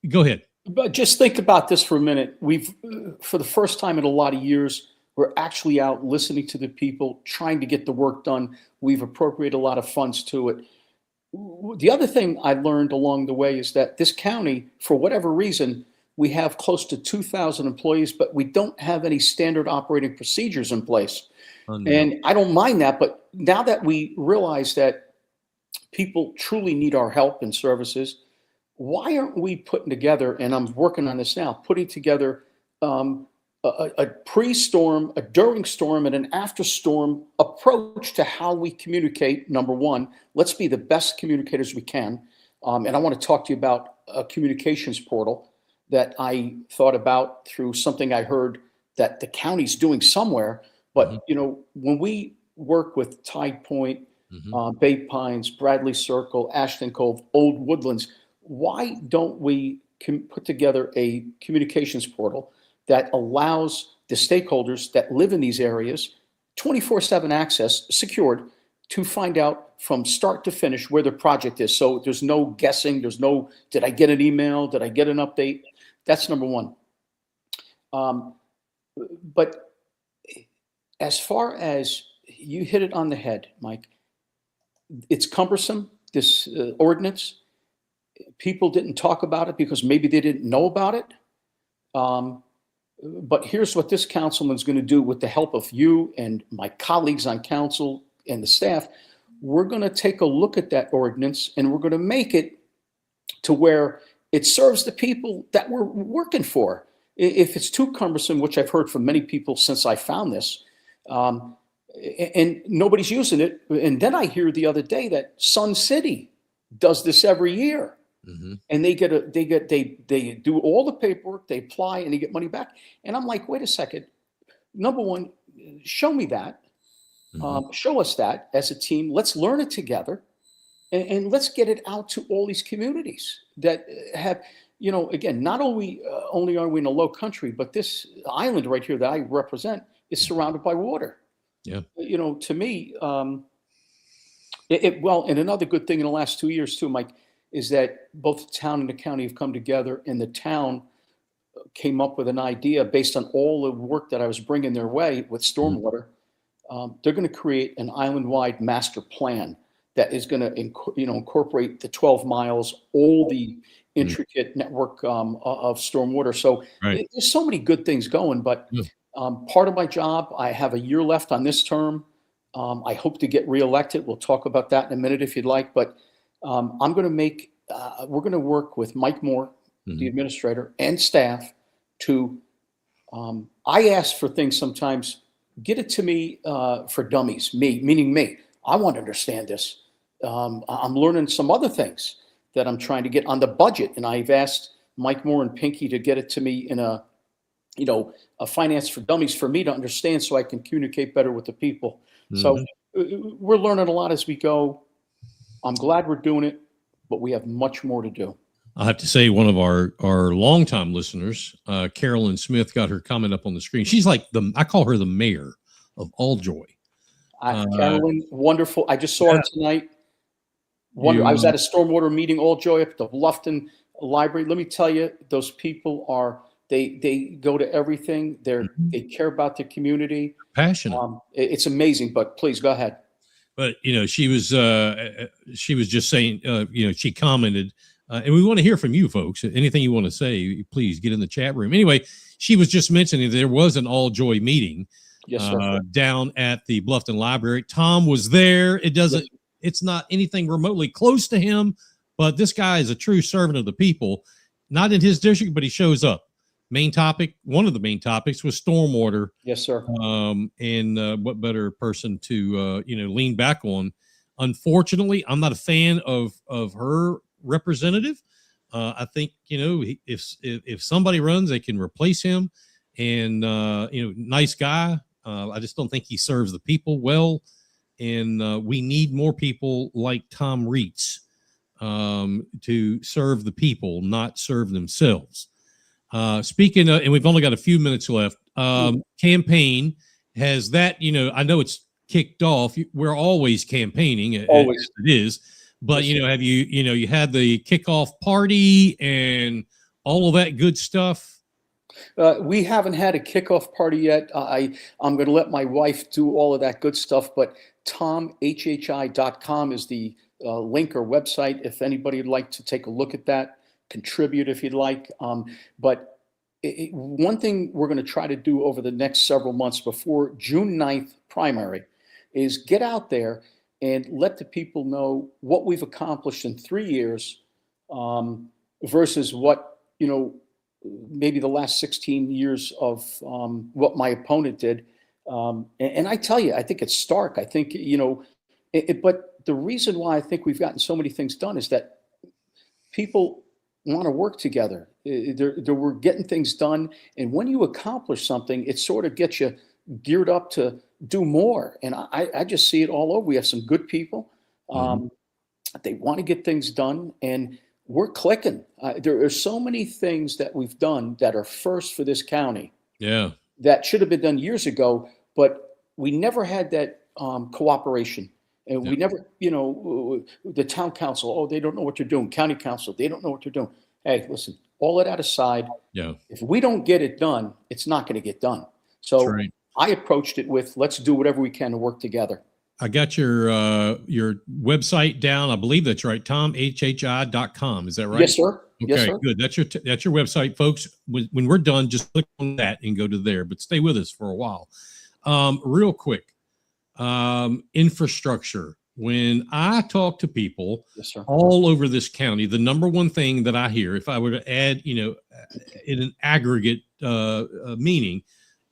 go ahead. But just think about this for a minute. We've, for the first time in a lot of years, we're actually out listening to the people, trying to get the work done. We've appropriated a lot of funds to it. The other thing I learned along the way is that this county, for whatever reason, we have close to 2,000 employees, but we don't have any standard operating procedures in place. Oh, no. And I don't mind that, but now that we realize that people truly need our help and services, why aren't we putting together, and I'm working on this now, putting together a pre-storm, a during storm, and an after-storm approach to how we communicate. Number one, let's be the best communicators we can. And I want to talk to you about a communications portal that I thought about through something I heard that the county's doing somewhere. But, when we work with Tide Point, Bay Pines, Bradley Circle, Ashton Cove, Old Woodlands. Why don't we put together a communications portal that allows the stakeholders that live in these areas 24/7 access, secured, to find out from start to finish where the project is. So there's no guessing. There's no, did I get an email? Did I get an update? That's number one. But as far as you hit it on the head, Mike, it's cumbersome, this ordinance. People didn't talk about it because maybe they didn't know about it. But here's what this councilman's going to do with the help of you and my colleagues on council and the staff. We're going to take a look at that ordinance and we're going to make it to where it serves the people that we're working for. If it's too cumbersome, which I've heard from many people since I found this, and nobody's using it. And then I hear the other day that Sun City does this every year. And they do all the paperwork, they apply, and they get money back. And I'm like, wait a second. Number one, show me that. Show us that as a team. Let's learn it together, and let's get it out to all these communities that have, you know, again, not only are we in a low country, but this island right here that I represent is surrounded by water. Yeah. You know, to me, well, and another good thing in the last 2 years too, Mike, is that both the town and the county have come together, and the town came up with an idea based on all the work that I was bringing their way with stormwater. They're going to create an island-wide master plan that is going to, incorporate the 12 miles, all the intricate network of stormwater. So there's so many good things going, but part of my job, I have a year left on this term. I hope to get reelected. We'll talk about that in a minute if you'd like, but I'm going to make, we're going to work with Mike Moore, the administrator, and staff to, I ask for things sometimes, get it to me for dummies, meaning me. I want to understand this. I'm learning some other things that I'm trying to get on the budget. And I've asked Mike Moore and Pinky to get it to me in a finance for dummies for me to understand so I can communicate better with the people. So we're learning a lot as we go. I'm glad we're doing it, but we have much more to do. I have to say, one of our longtime listeners, Carolyn Smith, got her comment up on the screen. She's like I call her the mayor of Alljoy. Carolyn, wonderful. I just saw her tonight. I was at a stormwater meeting, Alljoy, up at the Bluffton Library. Let me tell you, those people are, they go to everything. They care about the community. Passionate. It's amazing, but please go ahead. But, she was just saying, she commented, and we want to hear from you folks. Anything you want to say, please get in the chat room. Anyway, she was just mentioning there was an Alljoy meeting down at the Bluffton Library. Tom was there. It's not anything remotely close to him, but this guy is a true servant of the people, not in his district, but he shows up. One of the main topics was stormwater. Yes, sir. And what better person to, lean back on? Unfortunately, I'm not a fan of her representative. I think, if somebody runs, they can replace him. And, nice guy. I just don't think he serves the people well. And we need more people like Tom Reitz to serve the people, not serve themselves. Speaking of, and we've only got a few minutes left, campaign has that, I know it's kicked off. We're always campaigning. Always. It is. But, have you had the kickoff party and all of that good stuff? We haven't had a kickoff party yet. I'm going to let my wife do all of that good stuff, but tomhhi.com is the link or website if anybody would like to take a look at that. Contribute if you'd like. But one thing we're going to try to do over the next several months before June 9th primary is get out there and let the people know what we've accomplished in 3 years versus what, maybe the last 16 years of what my opponent did. And I tell you, I think it's stark. I think, but the reason why I think we've gotten so many things done is that people want to work together. We're getting things done. And when you accomplish something, it sort of gets you geared up to do more. And I just see it all over. We have some good people. They want to get things done, and we're clicking. There are so many things that we've done that are first for this county. Yeah. That should have been done years ago, but we never had that cooperation. And we never, the town council, oh, they don't know what they're doing. County council, they don't know what they're doing. Hey, listen, all of that aside, if we don't get it done, it's not going to get done. So right. I approached it with, let's do whatever we can to work together. I got your website down. I believe that's right. TomHHI.com. Is that right? Yes, sir. Okay, Yes, sir. good. That's your website, folks. When we're done, just click on that and go to there, but stay with us for a while. Real quick, infrastructure. When I talk to people all over this county, the number one thing that I hear, if I were to add, in an aggregate meaning,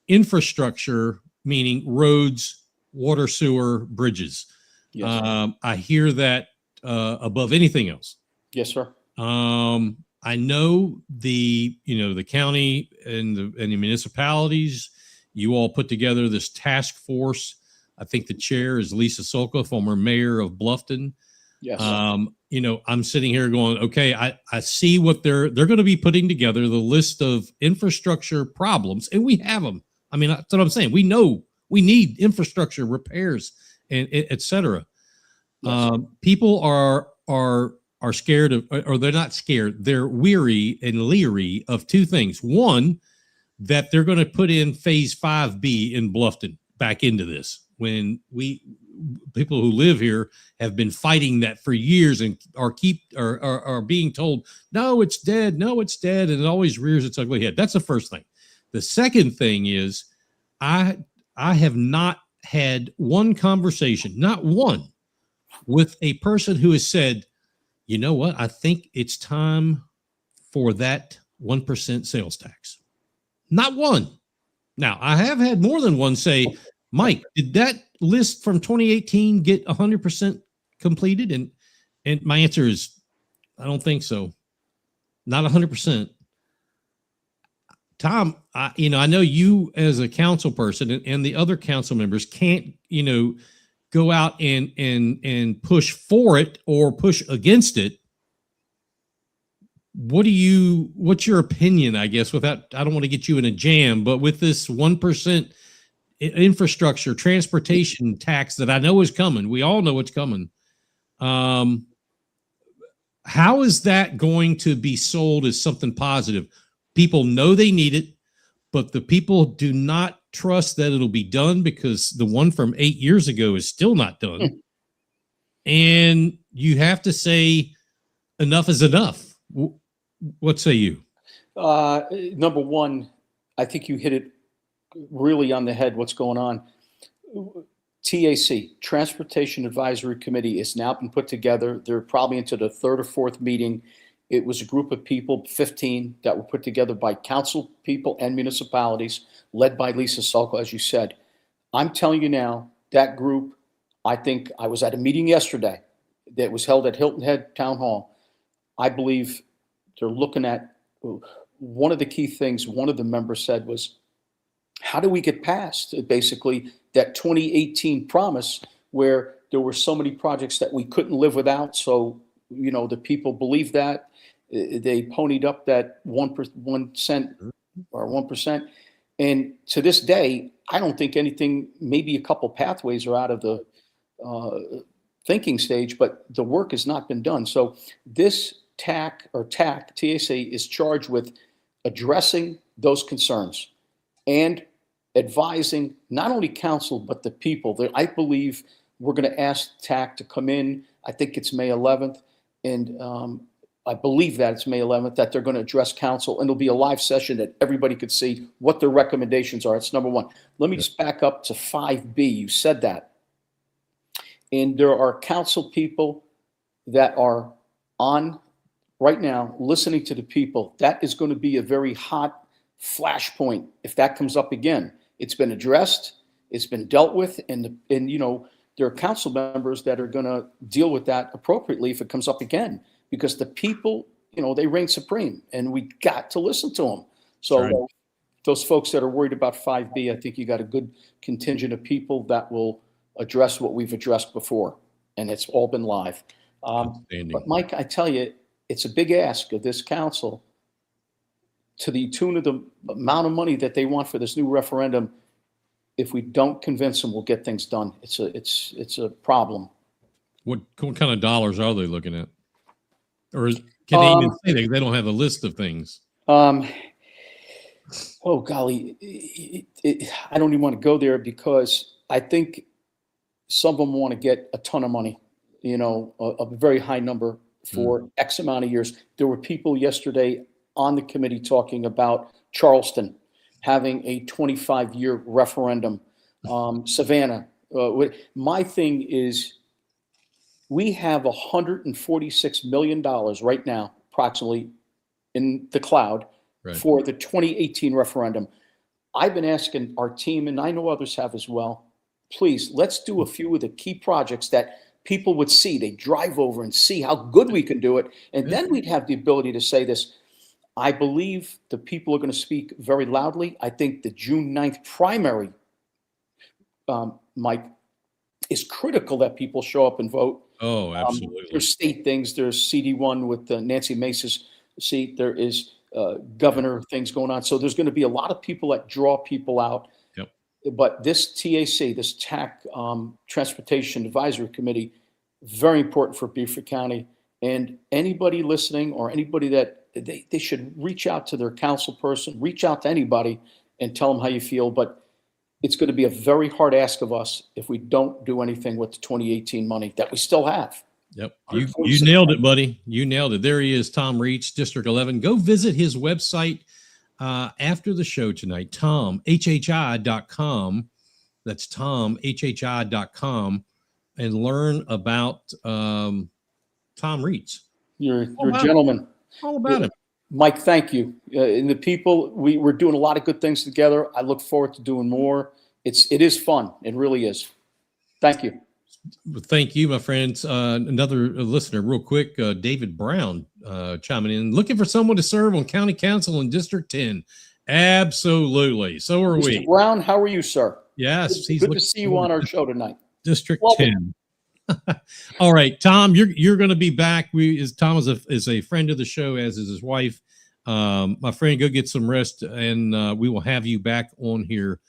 infrastructure, meaning roads, water, sewer, bridges. Yes, I hear that above anything else. yes, sir. I know the county and the municipalities, you all put together this task force. I think the chair is Lisa Solka, former mayor of Bluffton. Yes. I'm sitting here going, okay, I see what they're going to be putting together, the list of infrastructure problems, and we have them. I mean, that's what I'm saying. We know we need infrastructure repairs and et cetera. Yes. People are scared of, or they're not scared. They're weary and leery of two things. One, that they're going to put in phase 5B in Bluffton back into this, when people who live here have been fighting that for years and are being told, no, it's dead. No, it's dead. And it always rears its ugly head. That's the first thing. The second thing is I have not had one conversation, not one, with a person who has said, you know what? I think it's time for that 1% sales tax. Not one. Now, I have had more than one say, Mike, did that list from 2018 get 100% completed? And my answer is, I don't think so. Not 100%. Tom, I know you as a council person and the other council members can't, go out and push for it or push against it. What's your opinion, I guess, I don't want to get you in a jam, but with this 1% infrastructure transportation tax that I know is coming, we all know it's coming. How is that going to be sold as something positive? People know they need it, but the people do not trust that it'll be done because the one from 8 years ago is still not done. And you have to say enough is enough. What say you? Number one, I think you hit it really on the head. What's going on? TAC, Transportation Advisory Committee, has now been put together. They're probably into the third or fourth meeting. It was a group of people, 15, that were put together by council people and municipalities, led by Lisa Sulko, as you said. I'm telling you now, that group, I think I was at a meeting yesterday that was held at Hilton Head Town Hall. I believe they're looking at, one of the key things one of the members said was, how do we get past basically that 2018 promise where there were so many projects that we couldn't live without? So, the people believe that. They ponied up that 1 cent or 1%. And to this day, I don't think anything, maybe a couple pathways are out of the thinking stage, but the work has not been done. So this TAC, is charged with addressing those concerns and advising not only council, but the people. I believe we're going to ask TAC to come in. I think it's May 11th. And I believe that it's May 11th, that they're going to address council, and it'll be a live session that everybody could see what their recommendations are. It's number one. Let me just back up to 5B. You said that. And there are council people that are on right now listening to the people. That is going to be a very hot flashpoint if that comes up again. It's been addressed. It's been dealt with. And there are council members that are going to deal with that appropriately if it comes up again, because the people, they reign supreme, and we got to listen to them. So those folks that are worried about 5B, I think you got a good contingent of people that will address what we've addressed before, and it's all been live. But Mike, I tell you, it's a big ask of this council to the tune of the amount of money that they want for this new referendum. If we don't convince them, we'll get things done. It's a problem. What kind of dollars are they looking at? Or can they even say they don't have a list of things? Oh golly, I don't even want to go there because I think some of them want to get a ton of money, you know, a very high number for X amount of years. There were people yesterday on the committee talking about Charleston having a 25-year referendum. Savannah. My thing is, we have $146 million right now, approximately, in the cloud for the 2018 referendum. I've been asking our team, and I know others have as well, please, let's do a few of the key projects that people would see. They drive over and see how good we can do it. And then we'd have the ability to say this. I believe the people are going to speak very loudly. I think the June 9th primary, Mike, is critical that people show up and vote. Oh, absolutely. There's state things. There's CD1 with Nancy Mace's seat. There is governor things going on. So there's going to be a lot of people that draw people out. Yep. But this TAC, this TAC Transportation Advisory Committee, very important for Beaufort County. And anybody listening or anybody that they should reach out to their council person, reach out to anybody and tell them how you feel. But it's going to be a very hard ask of us if we don't do anything with the 2018 money that we still have. Yep. You nailed it, buddy. You nailed it. There he is, Tom Reach, District 11. Go visit his website after the show tonight, tomhhi.com. That's tomhhi.com, and learn about Tom Reach. You're a gentleman. All about it. Mike, thank you. And the people, we're doing a lot of good things together. I look forward to doing more. It is fun. It really is. Thank you. Thank you, my friends. Another listener, real quick, David Brown chiming in. Looking for someone to serve on County Council in District 10. Absolutely. So are Mr. we. Brown, how are you, sir? Yes. Good to see you on our show tonight. District 10. All right, Tom, you're going to be back. Tom is a friend of the show, as is his wife. My friend, go get some rest, and we will have you back on here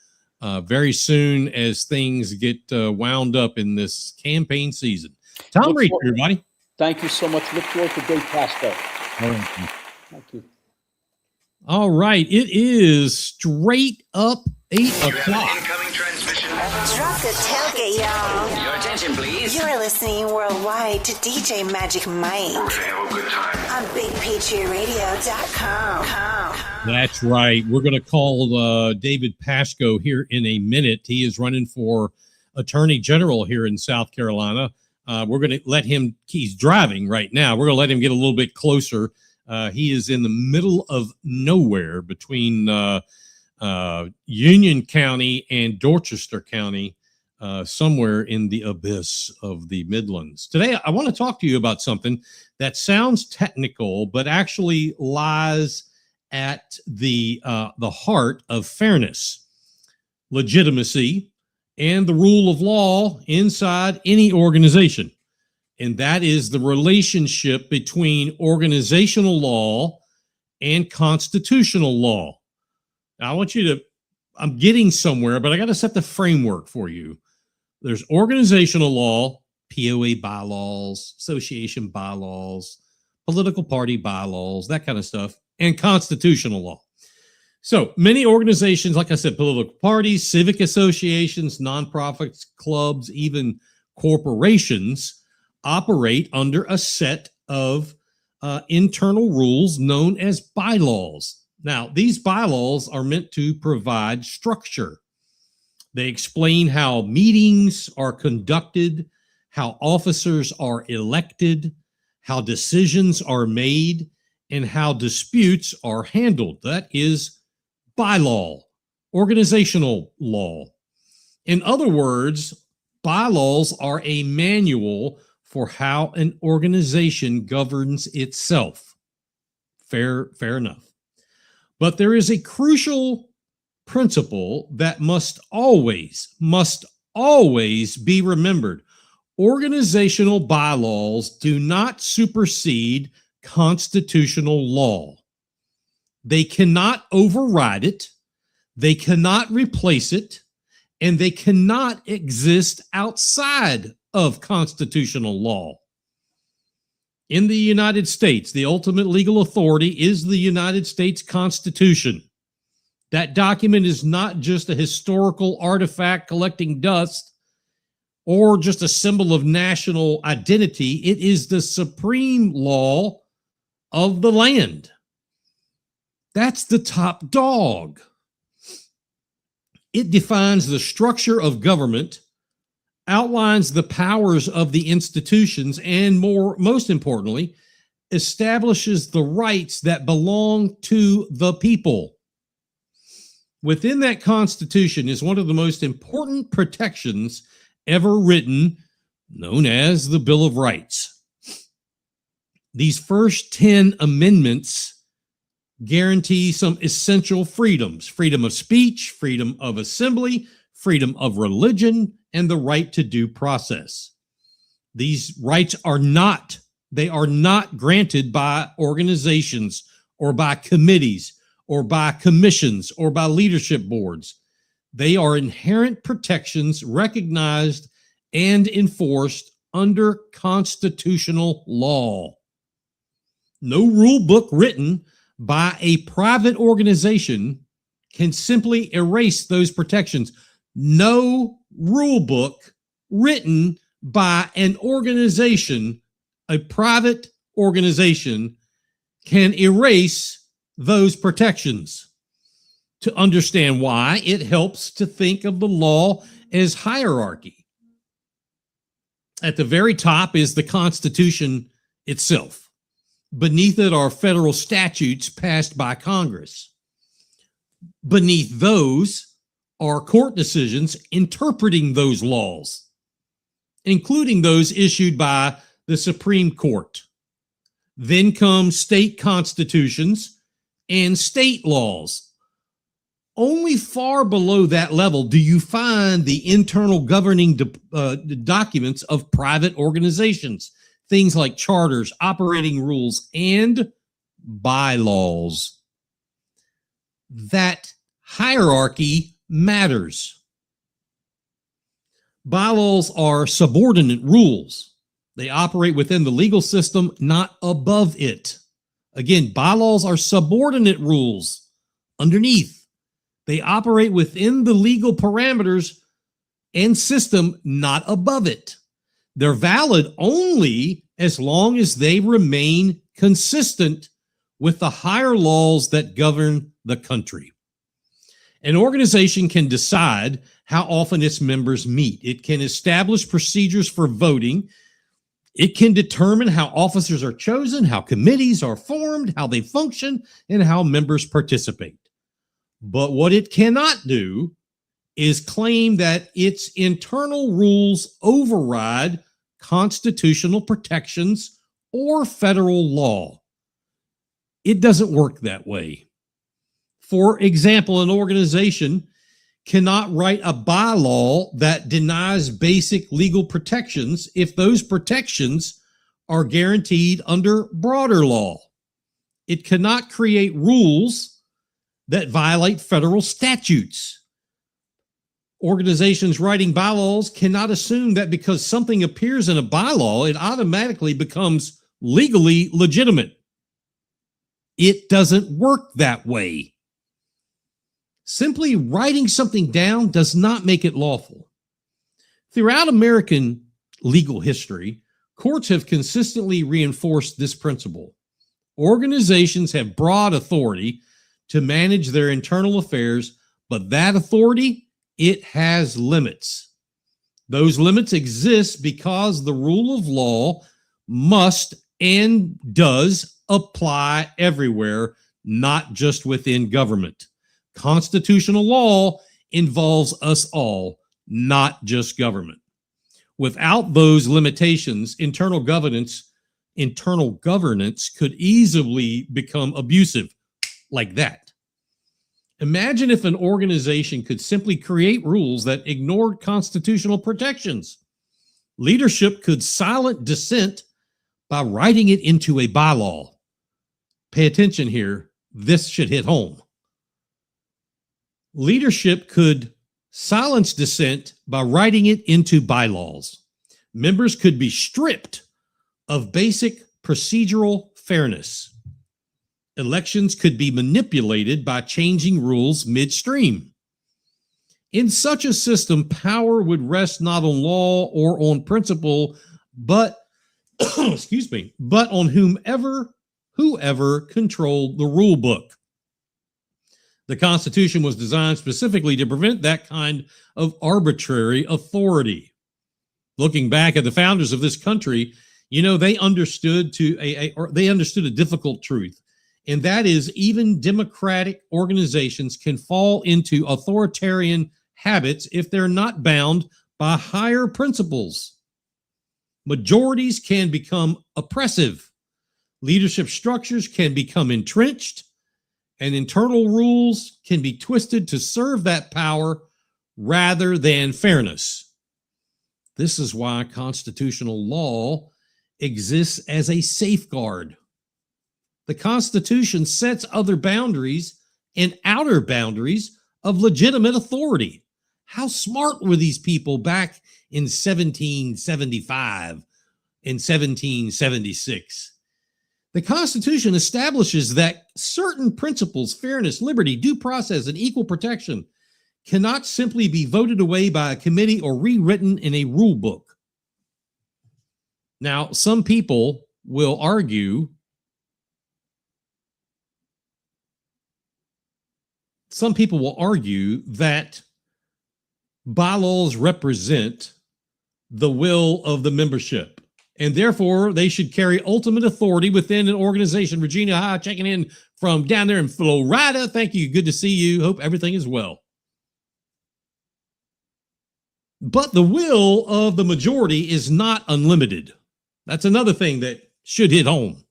very soon as things get wound up in this campaign season. Tom Reach, everybody. Thank you so much. Look forward to Dave Pascoe. Thank you. All right, it is straight up 8 o'clock. Drop the tailgate, y'all. Your attention, please. You're listening worldwide to DJ Magic Mike Have a good time on BigPatriotRadio.com. That's right. We're going to call David Pascoe here in a minute. He is running for Attorney General here in South Carolina. We're going to let him, he's driving right now. We're going to let him get a little bit closer. He is in the middle of nowhere between Union County and Dorchester County, somewhere in the abyss of the Midlands. Today, I want to talk to you about something that sounds technical, but actually lies at the heart of fairness, legitimacy, and the rule of law inside any organization. And that is the relationship between organizational law and constitutional law. Now, I want you to, I'm getting somewhere, but I got to set the framework for you. There's organizational law, POA bylaws, association bylaws, political party bylaws, that kind of stuff, and constitutional law. So many organizations, like I said, political parties, civic associations, nonprofits, clubs, even corporations operate under a set of internal rules known as bylaws. Now, these bylaws are meant to provide structure. They explain how meetings are conducted, how officers are elected, how decisions are made, and how disputes are handled. That is bylaw, organizational law. In other words, bylaws are a manual for how an organization governs itself. Fair enough. But there is a crucial principle that must always be remembered. Organizational bylaws do not supersede constitutional law. They cannot override it, they cannot replace it, and they cannot exist outside of constitutional law. In the United States, the ultimate legal authority is the United States Constitution. That document is not just a historical artifact collecting dust or just a symbol of national identity. It is the supreme law of the land. That's the top dog. It defines the structure of government, outlines the powers of the institutions, and most importantly, establishes the rights that belong to the people. Within that Constitution is one of the most important protections ever written, known as the Bill of Rights. These first 10 amendments guarantee some essential freedoms: freedom of speech, freedom of assembly, freedom of religion, and the right to due process. These rights are not granted by organizations or by committees or by commissions or by leadership boards. They are inherent protections recognized and enforced under constitutional law. No rule book written by a private organization can simply erase those protections. No rule book written by an organization, a private organization, can erase those protections. To understand why, it helps to think of the law as hierarchy. At the very top is the Constitution itself. Beneath it are federal statutes passed by Congress. Beneath those are court decisions interpreting those laws, including those issued by the Supreme Court. Then come state constitutions and state laws. Only far below that level do you find the internal governing documents of private organizations, things like charters, operating rules, and bylaws. That hierarchy matters. Bylaws are subordinate rules. They operate within the legal system, not above it. Again, bylaws are subordinate rules underneath. They operate within the legal parameters and system, not above it. They're valid only as long as they remain consistent with the higher laws that govern the country. An organization can decide how often its members meet. It can establish procedures for voting. It can determine how officers are chosen, how committees are formed, how they function, and how members participate. But what it cannot do is claim that its internal rules override constitutional protections or federal law. It doesn't work that way. For example, an organization cannot write a bylaw that denies basic legal protections if those protections are guaranteed under broader law. It cannot create rules that violate federal statutes. Organizations writing bylaws cannot assume that because something appears in a bylaw, it automatically becomes legally legitimate. It doesn't work that way. Simply writing something down does not make it lawful. Throughout American legal history, courts have consistently reinforced this principle. Organizations have broad authority to manage their internal affairs, but that authority, it has limits. Those limits exist because the rule of law must and does apply everywhere, not just within government. Constitutional law involves us all, not just government. Without those limitations, internal governance could easily become abusive like that. Imagine if an organization could simply create rules that ignored constitutional protections. Leadership could silence dissent by writing it into a bylaw. Pay attention here. This should hit home. Leadership could silence dissent by writing it into bylaws. Members could be stripped of basic procedural fairness. Elections could be manipulated by changing rules midstream. In such a system, power would rest not on law or on principle, but but on whoever controlled the rule book. The Constitution was designed specifically to prevent that kind of arbitrary authority. Looking back at the founders of this country, they understood a difficult truth, and that is even democratic organizations can fall into authoritarian habits if they're not bound by higher principles. Majorities can become oppressive. Leadership structures can become entrenched, and internal rules can be twisted to serve that power rather than fairness. This is why constitutional law exists as a safeguard. The Constitution sets other boundaries and outer boundaries of legitimate authority. How smart were these people back in 1775 and 1776? The Constitution establishes that certain principles, fairness, liberty, due process, and equal protection, cannot simply be voted away by a committee or rewritten in a rule book. Now, some people will argue that bylaws represent the will of the membership, and therefore they should carry ultimate authority within an organization. Regina, hi, checking in from down there in Florida. Thank you. Good to see you. Hope everything is well. But the will of the majority is not unlimited. That's another thing that should hit home.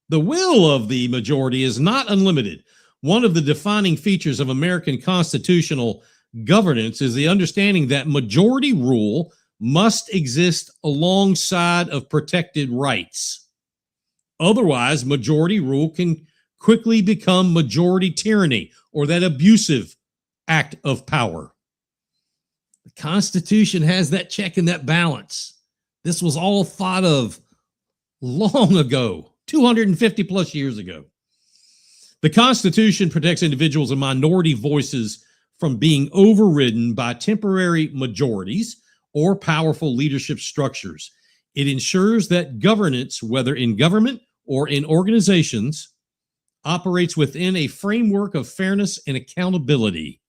The will of the majority is not unlimited. One of the defining features of American constitutional governance is the understanding that majority rule must exist alongside of protected rights. Otherwise, majority rule can quickly become majority tyranny or that abusive act of power. The Constitution has that check and that balance. This was all thought of long ago, 250 plus years ago. The Constitution protects individuals and minority voices from being overridden by temporary majorities or powerful leadership structures. It ensures that governance, whether in government or in organizations, operates within a framework of fairness and accountability.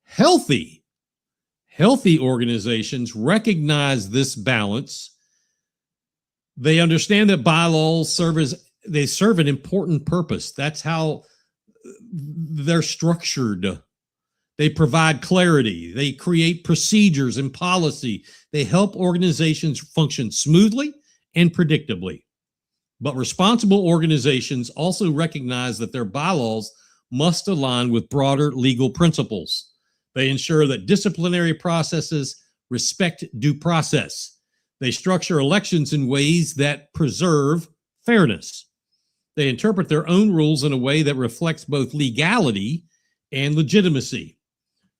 Healthy organizations recognize this balance. They understand that bylaws serve an important purpose. That's how they're structured. They provide clarity. They create procedures and policy. They help organizations function smoothly and predictably. But responsible organizations also recognize that their bylaws must align with broader legal principles. They ensure that disciplinary processes respect due process. They structure elections in ways that preserve fairness. They interpret their own rules in a way that reflects both legality and legitimacy.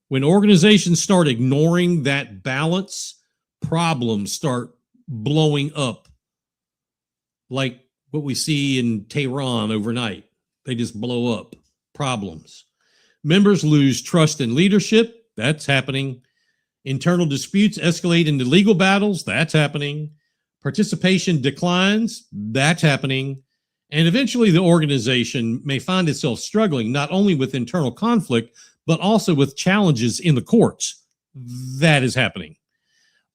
When organizations start ignoring that balance, problems start blowing up, like what we see in Tehran overnight. They just blow up. Problems. Members lose trust in leadership. That's happening. Internal disputes escalate into legal battles. That's happening. Participation declines. That's happening. And eventually the organization may find itself struggling not only with internal conflict, but also with challenges in the courts. That is happening.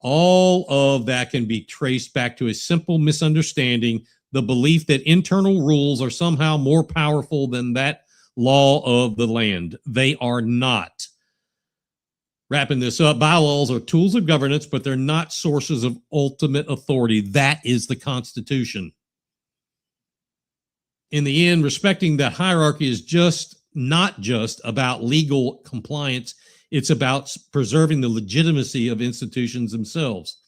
All of that can be traced back to a simple misunderstanding, the belief that internal rules are somehow more powerful than that law of the land. They are not. Wrapping this up, bylaws are tools of governance, but they're not sources of ultimate authority. That is the Constitution. In the end, respecting that hierarchy is just not just about legal compliance. It's about preserving the legitimacy of institutions themselves.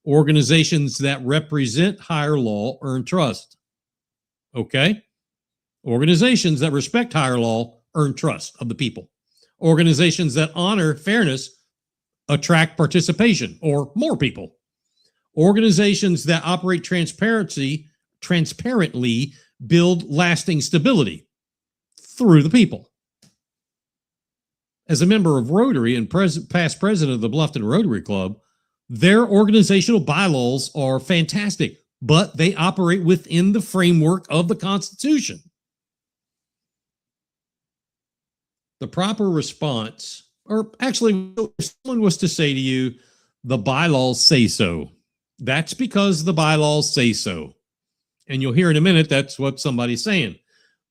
Organizations that represent higher law earn trust. Okay? Organizations that respect higher law earn trust of the people. Organizations that honor fairness attract participation or more people. Organizations that operate transparently build lasting stability through the people. As a member of Rotary and past president of the Bluffton Rotary Club, their organizational bylaws are fantastic, but they operate within the framework of the Constitution. The proper response, or actually, if someone was to say to you, the bylaws say so, that's because the bylaws say so. And you'll hear in a minute that's what somebody's saying.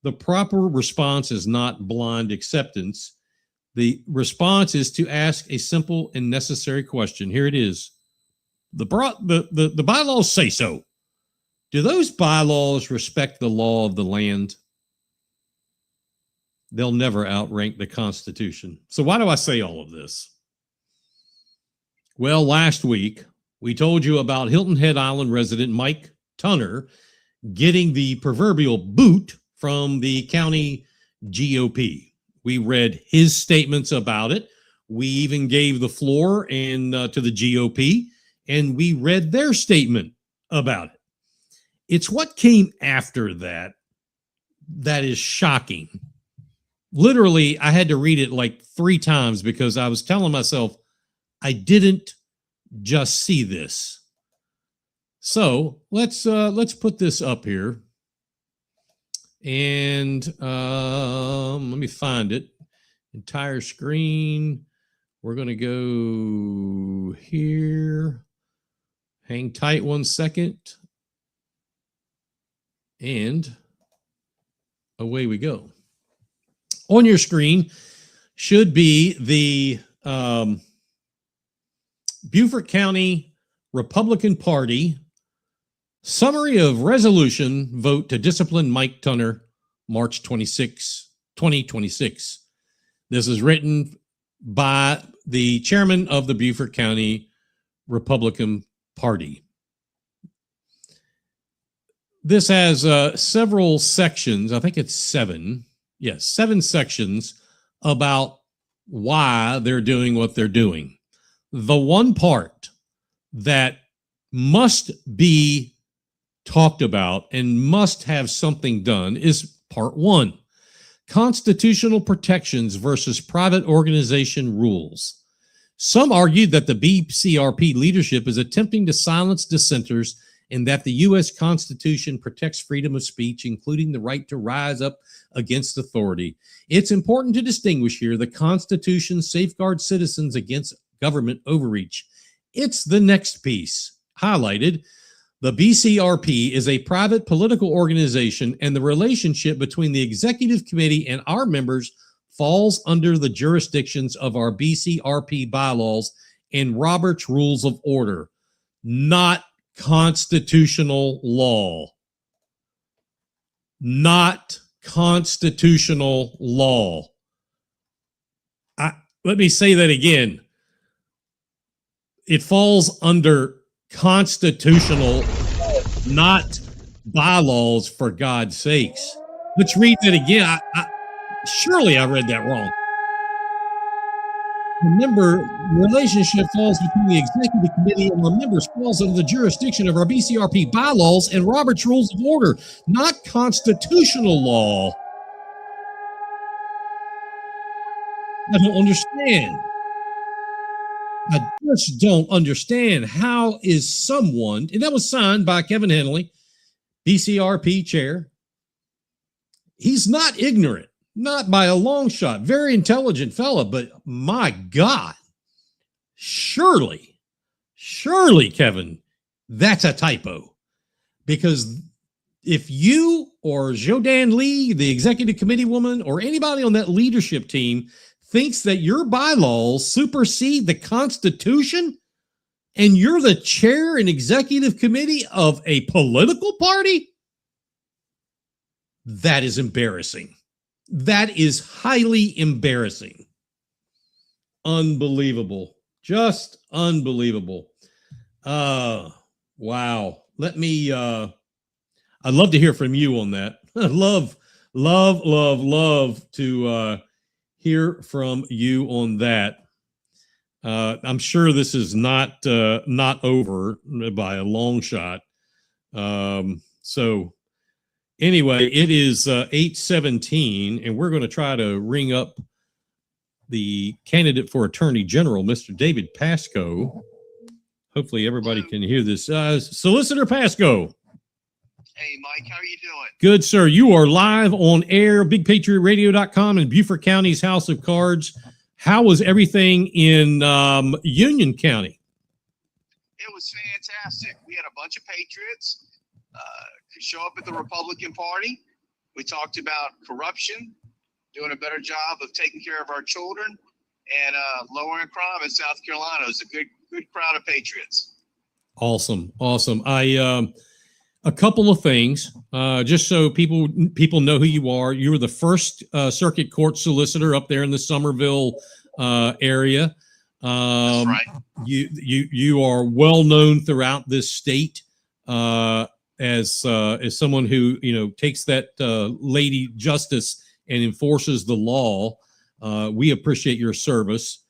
The proper response is not blind acceptance. The response is to ask a simple and necessary question. Here it is. The bylaws say so. Do those bylaws respect the law of the land? They'll never outrank the Constitution. So why do I say all of this? Well, last week, we told you about Hilton Head Island resident Mike Tunner getting the proverbial boot from the county GOP. We read his statements about it. We even gave the floor to the GOP, and we read their statement about it. It's what came after that that is shocking. Literally, I had to read it like 3 times because I was telling myself, I didn't just see this. So let's put this up here. And let me find it. Entire screen. We're going to go here. Hang tight 1 second. And away we go. On your screen should be the Beaufort County Republican Party summary of resolution vote to discipline Mike Tunner, March 26, 2026. This is written by the chairman of the Beaufort County Republican Party. This has several sections. I think it's 7. Yes, 7 sections about why they're doing what they're doing. The one part that must be talked about and must have something done is part 1, constitutional protections versus private organization rules. Some argued that the BCRP leadership is attempting to silence dissenters and that the U.S. Constitution protects freedom of speech, including the right to rise up against authority. It's important to distinguish here the Constitution safeguards citizens against government overreach. It's the next piece highlighted. The BCRP is a private political organization, and the relationship between the executive committee and our members falls under the jurisdictions of our BCRP bylaws and Robert's Rules of Order, not constitutional law. Not constitutional law. Let me say that again. It falls under constitutional, not bylaws, for God's sakes. Let's read that again. Surely I read that wrong. Remember, the relationship falls between the executive committee and our members falls under the jurisdiction of our BCRP bylaws and Robert's Rules of Order, not constitutional law. I don't understand. I just don't understand. How is someone, and that was signed by Kevin Henley, BCRP chair. He's not ignorant. Not by a long shot. Very intelligent fella, but my God, surely, Kevin, that's a typo. Because if you or Jodan Lee, the executive committee woman, or anybody on that leadership team thinks that your bylaws supersede the Constitution and you're the chair and executive committee of a political party, that is embarrassing. That is highly embarrassing. Unbelievable. Just unbelievable. Wow. Let me, I'd love to hear from you on that. love to hear from you on that. I'm sure this is not over by a long shot. So anyway, it is 8:17, and we're going to try to ring up the candidate for Attorney General, Mr. David Pascoe. Hopefully everybody can hear this. Solicitor Pascoe. Hey, Mike, how are you doing? Good, sir. You are live on air, BigPatriotRadio.com in Beaufort County's House of Cards. How was everything in Union County? It was fantastic. We had a bunch of patriots show up at the Republican Party. We talked about corruption, doing a better job of taking care of our children, and lowering crime in South Carolina. It was a good crowd of patriots. Awesome. A couple of things, just so people know who you are. You were the first circuit court solicitor up there in the Somerville area. That's right. You are well known throughout this state as someone who takes that lady justice and enforces the law. We appreciate your service.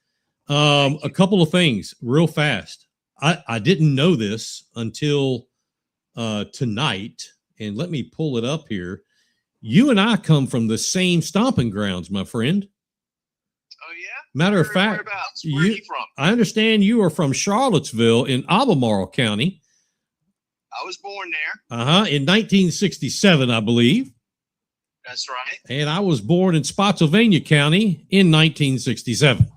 A couple of things real fast. I didn't know this until tonight, and let me pull it up here. You and I come from the same stomping grounds, my friend. Oh yeah. Matter of fact, where are you from? I understand you are from Charlottesville in Albemarle County. I was born there. In 1967, I believe. That's right. And I was born in Spotsylvania County in 1967.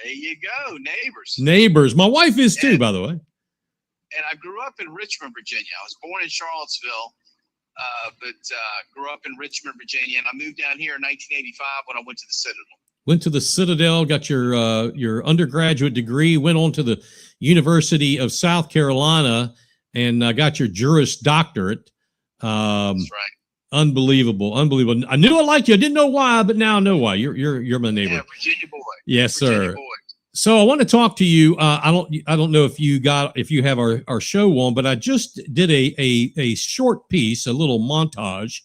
There you go, neighbors. Neighbors. My wife is too, by the way. And I grew up in Richmond, Virginia. I was born in Charlottesville, but grew up in Richmond, Virginia. And I moved down here in 1985 when I went to the Citadel. Went to the Citadel, got your undergraduate degree, went on to the University of South Carolina, and got your Juris Doctorate. That's right. Unbelievable. I knew I liked you. I didn't know why, but now I know why. You're my neighbor. Yeah, Virginia boy. Yes, Virginia sir. boy. So I want to talk to you. I don't know if you have our show on, but I just did a short piece, a little montage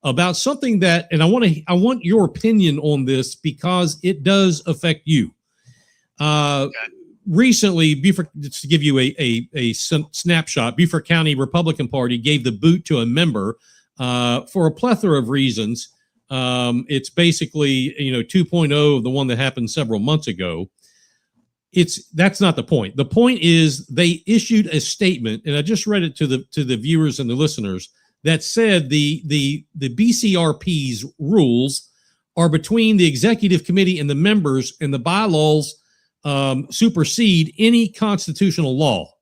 about something that, and I want your opinion on this because it does affect you. Okay. Recently, Beaufort, just to give you a snapshot, Beaufort County Republican Party gave the boot to a member for a plethora of reasons. It's basically 2.0 of the one that happened several months ago. That's not the point. The point is they issued a statement, and I just read it to the viewers and the listeners, that said the BCRP's rules are between the executive committee and the members, and the bylaws supersede any constitutional law.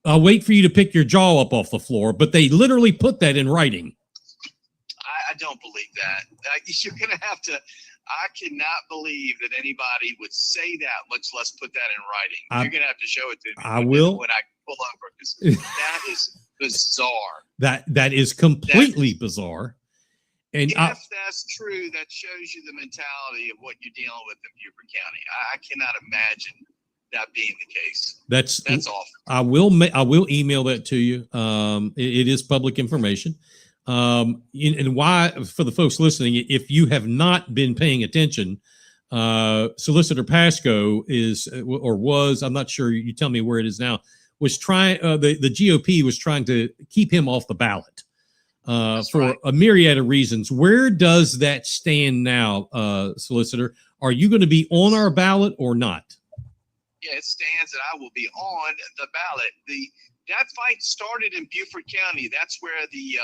I'll wait for you to pick your jaw up off the floor, but they literally put that in writing. I don't believe that. You're going to have to. I cannot believe that anybody would say that, much less put that in writing. You're going to have to show it to me. I will. When I pull over, because that is bizarre. That is completely bizarre. And if that's true, that shows you the mentality of what you're dealing with in Beaufort County. I cannot imagine that being the case. That's awful. I will email that to you. It is public information. And why, for the folks listening, if you have not been paying attention, Solicitor Pascoe is or was, I'm not sure, you tell me where it is now, was trying, the GOP was trying to keep him off the ballot for a myriad of reasons. Where does that stand now, Solicitor? Are you going to be on our ballot or not? Yeah, it stands that I will be on the ballot. That fight started in Beaufort County. That's where the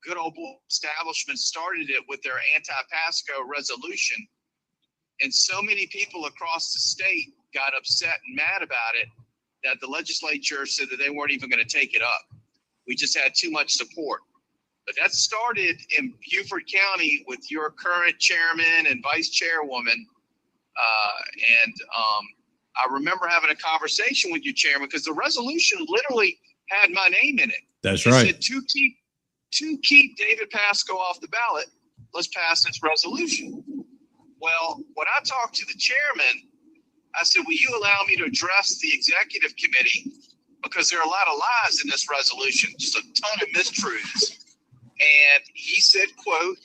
good old establishment started it with their anti-Pascoe resolution. And so many people across the state got upset and mad about it that the legislature said that they weren't even going to take it up. We just had too much support. But that started in Beaufort County with your current chairman and vice chairwoman. I remember having a conversation with your chairman because the resolution literally had my name in it. That's right. It said to keep David Pascoe off the ballot, let's pass this resolution. Well, when I talked to the chairman, I said, will you allow me to address the executive committee? Because there are a lot of lies in this resolution, just a ton of mistruths. And he said, quote,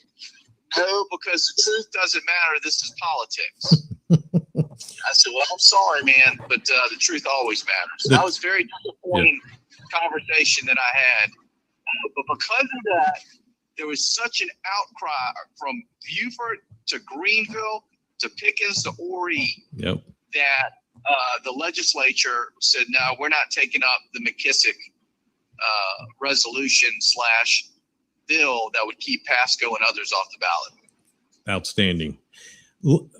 no, because the truth doesn't matter. This is politics. I said, well, I'm sorry, man, but the truth always matters. That was a very disappointing conversation that I had. But because of that, there was such an outcry from Beaufort to Greenville to Pickens to Horry that the legislature said, no, we're not taking up the McKissick resolution / bill that would keep Pascoe and others off the ballot. Outstanding.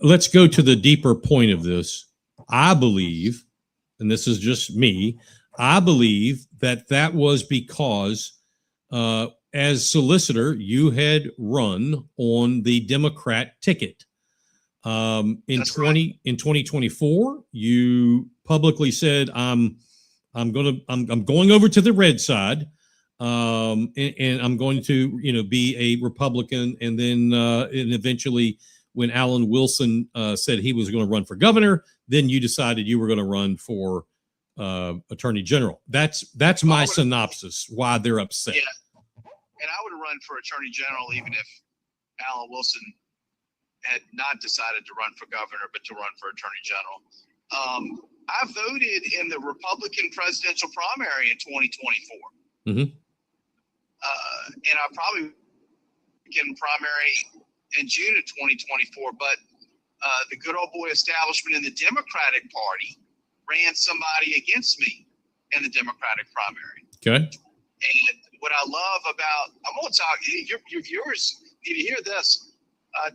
Let's go to the deeper point of this. I believe, and this is just me, I believe that was because as solicitor, you had run on the Democrat ticket. In 2024, you publicly said, I'm going over to the red side. And I'm going to, be a Republican. And then and eventually when Alan Wilson said he was going to run for governor, then you decided you were going to run for attorney general. That's my synopsis, why they're upset. Yeah. And I would have run for attorney general even if Alan Wilson had not decided to run for governor, but to run for attorney general. I voted in the Republican presidential primary in 2024. Mm-hmm. And I probably in primary in June of 2024, but the good old boy establishment in the Democratic Party ran somebody against me in the Democratic primary. Okay. And what I love about, I'm going to talk, your viewers need to hear this.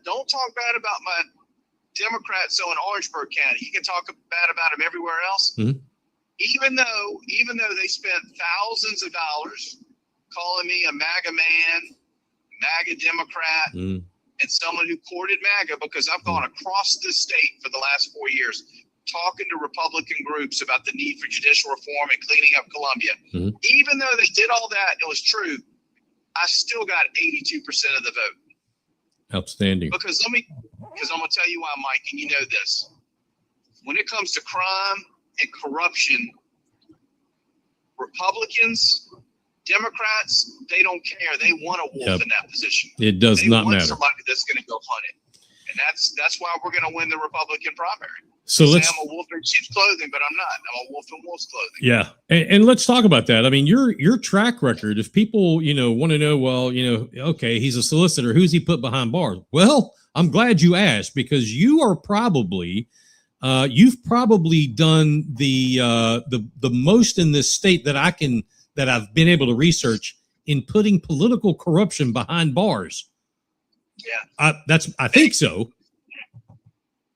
Don't talk bad about my Democrats in Orangeburg County. You can talk bad about them everywhere else. Mm-hmm. Even though they spent thousands of dollars calling me a MAGA man, MAGA Democrat, and someone who courted MAGA, because I've gone across the state for the last 4 years talking to Republican groups about the need for judicial reform and cleaning up Columbia. Mm-hmm. Even though they did all that, it was true, I still got 82% of the vote. Outstanding. Because I'm going to tell you why, Mike, and you know this. When it comes to crime and corruption, Republicans, Democrats, they don't care. They want a wolf in that position. It does not matter. Somebody that's going to go hunt it. And that's why we're going to win the Republican primary. So I'm a wolf in sheep's clothing, but I'm not. I'm a wolf in wolf's clothing. Yeah. And let's talk about that. I mean, your track record, if people, want to know, well, okay, he's a solicitor. Who's he put behind bars? Well, I'm glad you asked, because you are probably, you've probably done the most in this state that I've been able to research in putting political corruption behind bars. Yeah. I think so.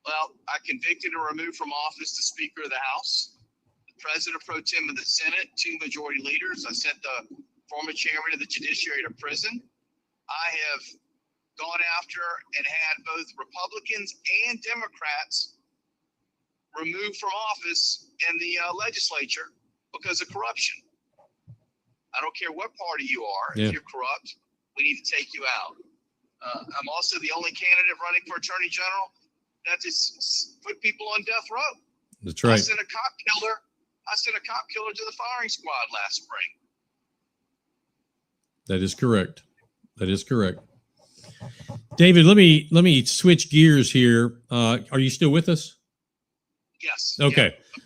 Well, I convicted and removed from office the Speaker of the House, the President pro tem of the Senate, 2 majority leaders. I sent the former chairman of the Judiciary to prison. I have gone after and had both Republicans and Democrats removed from office in the legislature because of corruption. I don't care what party you are. If you're corrupt, we need to take you out. I'm also the only candidate running for attorney general that just put people on death row. That's right. I sent a cop killer to the firing squad last spring. That is correct. David, let me switch gears here. Are you still with us? Yes. Okay. Yeah.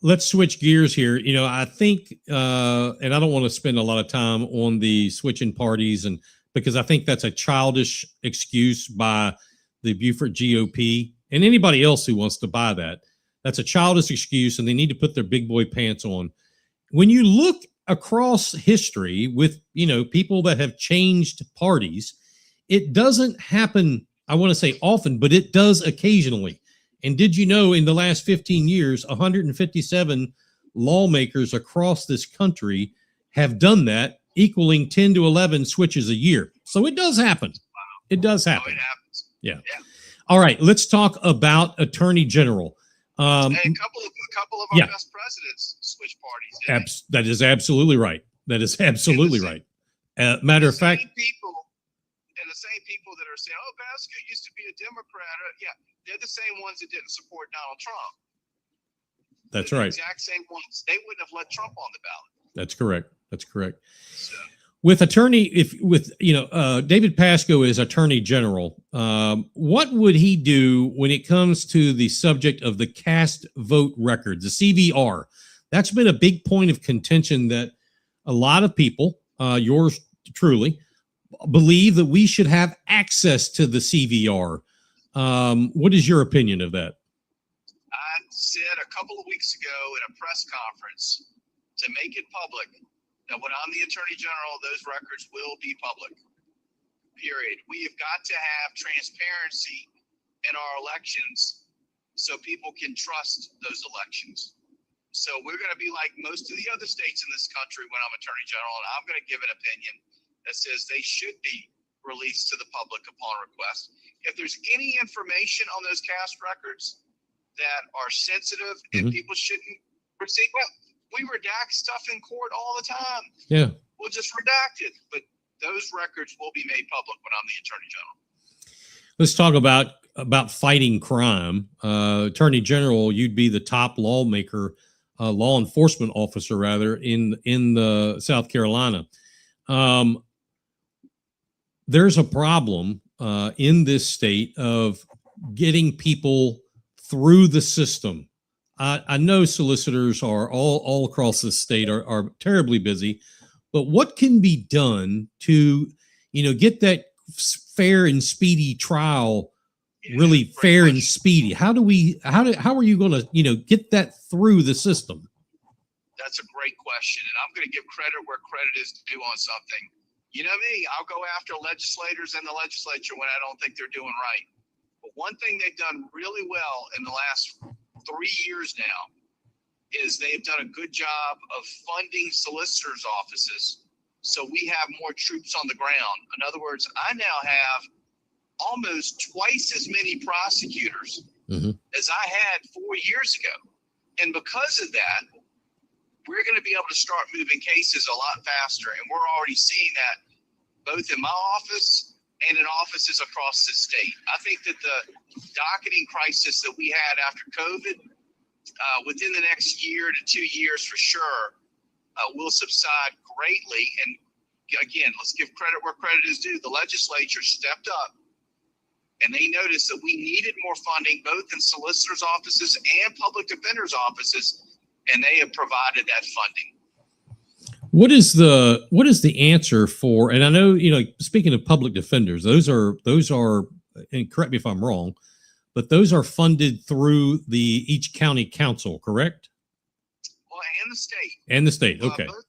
Let's switch gears here. I think, and I don't want to spend a lot of time on the switching parties, and because I think that's a childish excuse by the Beaufort GOP and anybody else who wants to buy that. That's a childish excuse, and they need to put their big boy pants on. When you look across history with, people that have changed parties, it doesn't happen, I want to say often, but it does occasionally. And did you know in the last 15 years, 157 lawmakers across this country have done that, equaling 10 to 11 switches a year. So it does happen. It does happen. It happens. Yeah. All right. Let's talk about Attorney General. A couple of our best presidents switch parties. That is absolutely right. That is absolutely right. Matter of fact, the same people that are saying, "Oh, Pascoe used to be a Democrat," yeah, they're the same ones that didn't support Donald Trump. That's they're right. The exact same ones. They wouldn't have let Trump on the ballot. That's correct. That's correct. So, with David Pascoe as Attorney General, what would he do when it comes to the subject of the cast vote records, the CVR? That's been a big point of contention that a lot of people, yours truly, believe that we should have access to the CVR. What is your opinion of that? I said a couple of weeks ago in a press conference to make it public that when I'm the Attorney General, those records will be public, period. We have got to have transparency in our elections so people can trust those elections. So we're going to be like most of the other states in this country when I'm Attorney General, and I'm going to give an opinion that says they should be released to the public upon request. If there's any information on those cast records that are sensitive and people shouldn't receive, well, we redact stuff in court all the time. Yeah. We'll just redact it. But those records will be made public when I'm the Attorney General. Let's talk about fighting crime. Attorney General, you'd be the top lawmaker, law enforcement officer, rather, in the South Carolina. There's a problem in this state of getting people through the system. I know solicitors are all across the state are terribly busy, but what can be done to, get that fair and speedy trial really fair and speedy? How are you going to, get that through the system? That's a great question. And I'm going to give credit where credit is due on something. You know me, I'll go after legislators and the legislature when I don't think they're doing right. But one thing they've done really well in the last 3 years now is they've done a good job of funding solicitors' offices so we have more troops on the ground. In other words, I now have almost twice as many prosecutors as I had 4 years ago. And because of that, we're going to be able to start moving cases a lot faster. And we're already seeing that both in my office and in offices across the state. I think that the docketing crisis that we had after COVID, within the next year to 2 years for sure, will subside greatly. And again, let's give credit where credit is due. The legislature stepped up and they noticed that we needed more funding, both in solicitors' offices and public defenders' offices, and they have provided that funding. What is the answer for? And I know, speaking of public defenders, those are, and correct me if I'm wrong, but those are funded through each county council, correct? Well, and the state. And the state, okay. Both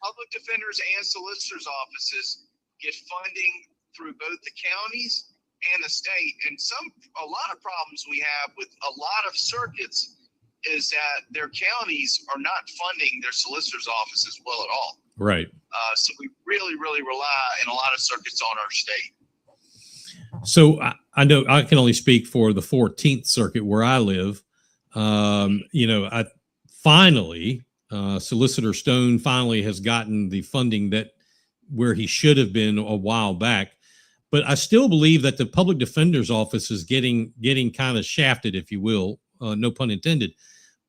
public defenders and solicitors' offices get funding through both the counties and the state. And a lot of problems we have with a lot of circuits is that their counties are not funding their solicitors' offices well at all. Right. So we really, really rely in a lot of circuits on our state. So I know I can only speak for the 14th Circuit where I live. I finally, Solicitor Stone finally has gotten the funding where he should have been a while back. But I still believe that the public defender's office is getting kind of shafted, if you will, no pun intended.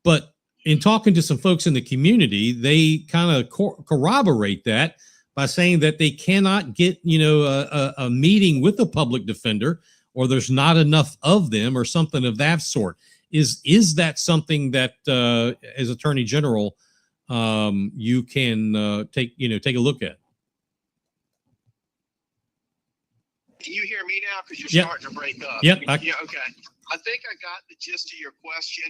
But in talking to some folks in the community, they kind of corroborate that by saying that they cannot get, a meeting with a public defender, or there's not enough of them, or something of that sort. Is that something that, as Attorney General, you can take a look at? Can you hear me now? Because you're starting to break up. Yep. Yeah. Okay. I think I got the gist of your question.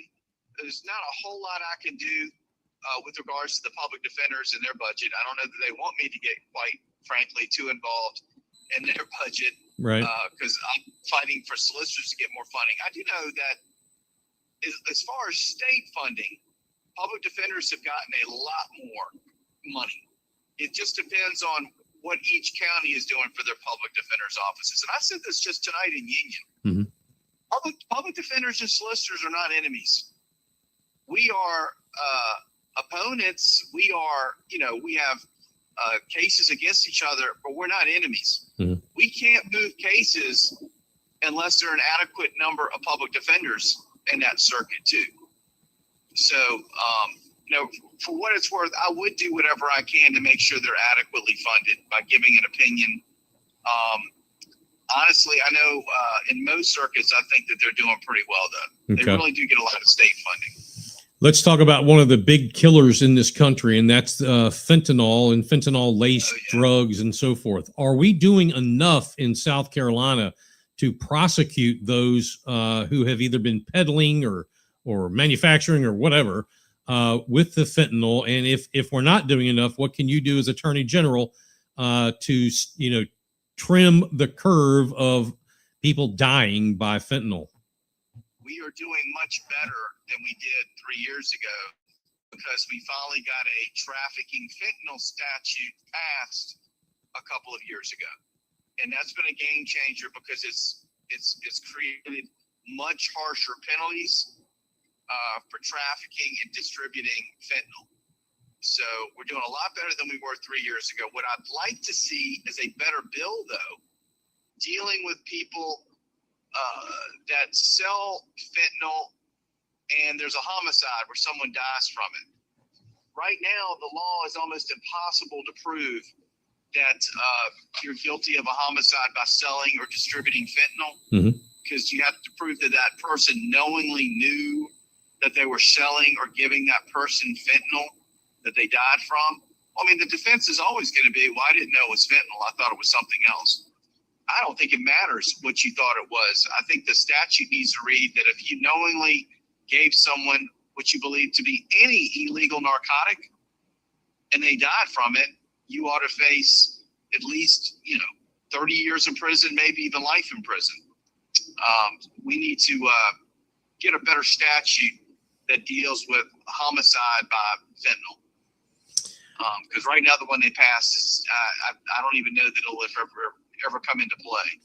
There's not a whole lot I can do with regards to the public defenders and their budget. I don't know that they want me to get, quite frankly, too involved in their budget. Right. Because I'm fighting for solicitors to get more funding. I do know that as far as state funding, public defenders have gotten a lot more money. It just depends on what each county is doing for their public defenders' offices. And I said this just tonight in Union. Public defenders and solicitors are not enemies. We are opponents. We are, we have cases against each other, but we're not enemies. Mhm. We can't move cases unless there are an adequate number of public defenders in that circuit too. So, for what it's worth, I would do whatever I can to make sure they're adequately funded by giving an opinion. Honestly, I know in most circuits, I think that they're doing pretty well, though. Okay. They really do get a lot of state funding. Let's talk about one of the big killers in this country, and that's fentanyl and fentanyl-laced drugs and so forth. Are we doing enough in South Carolina to prosecute those who have either been peddling or manufacturing or whatever with the fentanyl? And if we're not doing enough, what can you do as Attorney General to trim the curve of people dying by fentanyl? We are doing much better than we did 3 years ago because we finally got a trafficking fentanyl statute passed a couple of years ago. And that's been a game changer because it's created much harsher penalties for trafficking and distributing fentanyl. So we're doing a lot better than we were 3 years ago. What I'd like to see is a better bill, though, dealing with people that sell fentanyl and there's a homicide where someone dies from it. Right now, the law is almost impossible to prove that you're guilty of a homicide by selling or distributing fentanyl, because you have to prove that that person knowingly knew that they were selling or giving that person fentanyl that they died from. I mean, the defense is always going to be, well, I didn't know it was fentanyl. I thought it was something else. I don't think it matters what you thought it was. I think the statute needs to read that if you knowingly gave someone what you believe to be any illegal narcotic and they died from it, you ought to face at least, 30 years in prison, maybe even life in prison. We need to get a better statute that deals with homicide by fentanyl. Because right now the one they passed is, I don't even know that it'll ever come into play.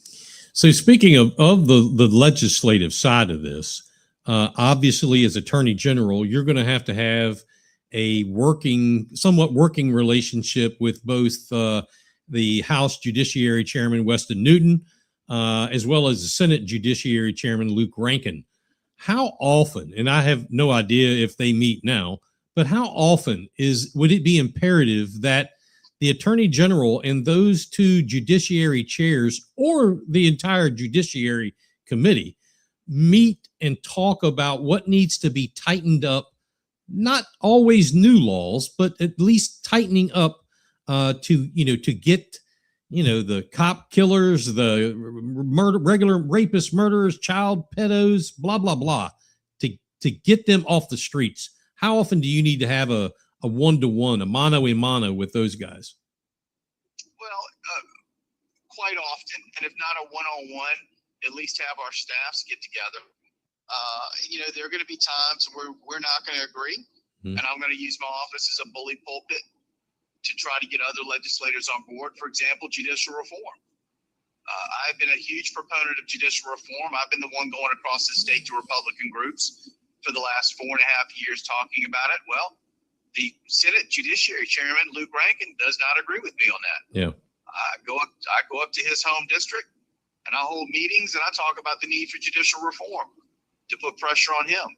So speaking of the legislative side of this, obviously as Attorney General, you're going to have a somewhat working relationship with both the House Judiciary Chairman Weston Newton, as well as the Senate Judiciary Chairman Luke Rankin. How often, and I have no idea if they meet now, but how often would it be imperative that the Attorney General and those two judiciary chairs or the entire Judiciary Committee meet and talk about what needs to be tightened up? Not always new laws, but at least tightening up to get the cop killers, the regular rapists, murderers, child pedos, blah blah blah, to get them off the streets. How often do you need to have a one-to-one, a mano-a-mano with those guys? Well, quite often, and if not a one-on-one, at least have our staffs get together. There are going to be times where we're not going to agree, and I'm going to use my office as a bully pulpit to try to get other legislators on board. For example, judicial reform. I've been a huge proponent of judicial reform. I've been the one going across the state to Republican groups for the last 4.5 years talking about it. Well, the Senate Judiciary Chairman, Luke Rankin, does not agree with me on that. Yeah. I go up to his home district and I hold meetings and I talk about the need for judicial reform to put pressure on him.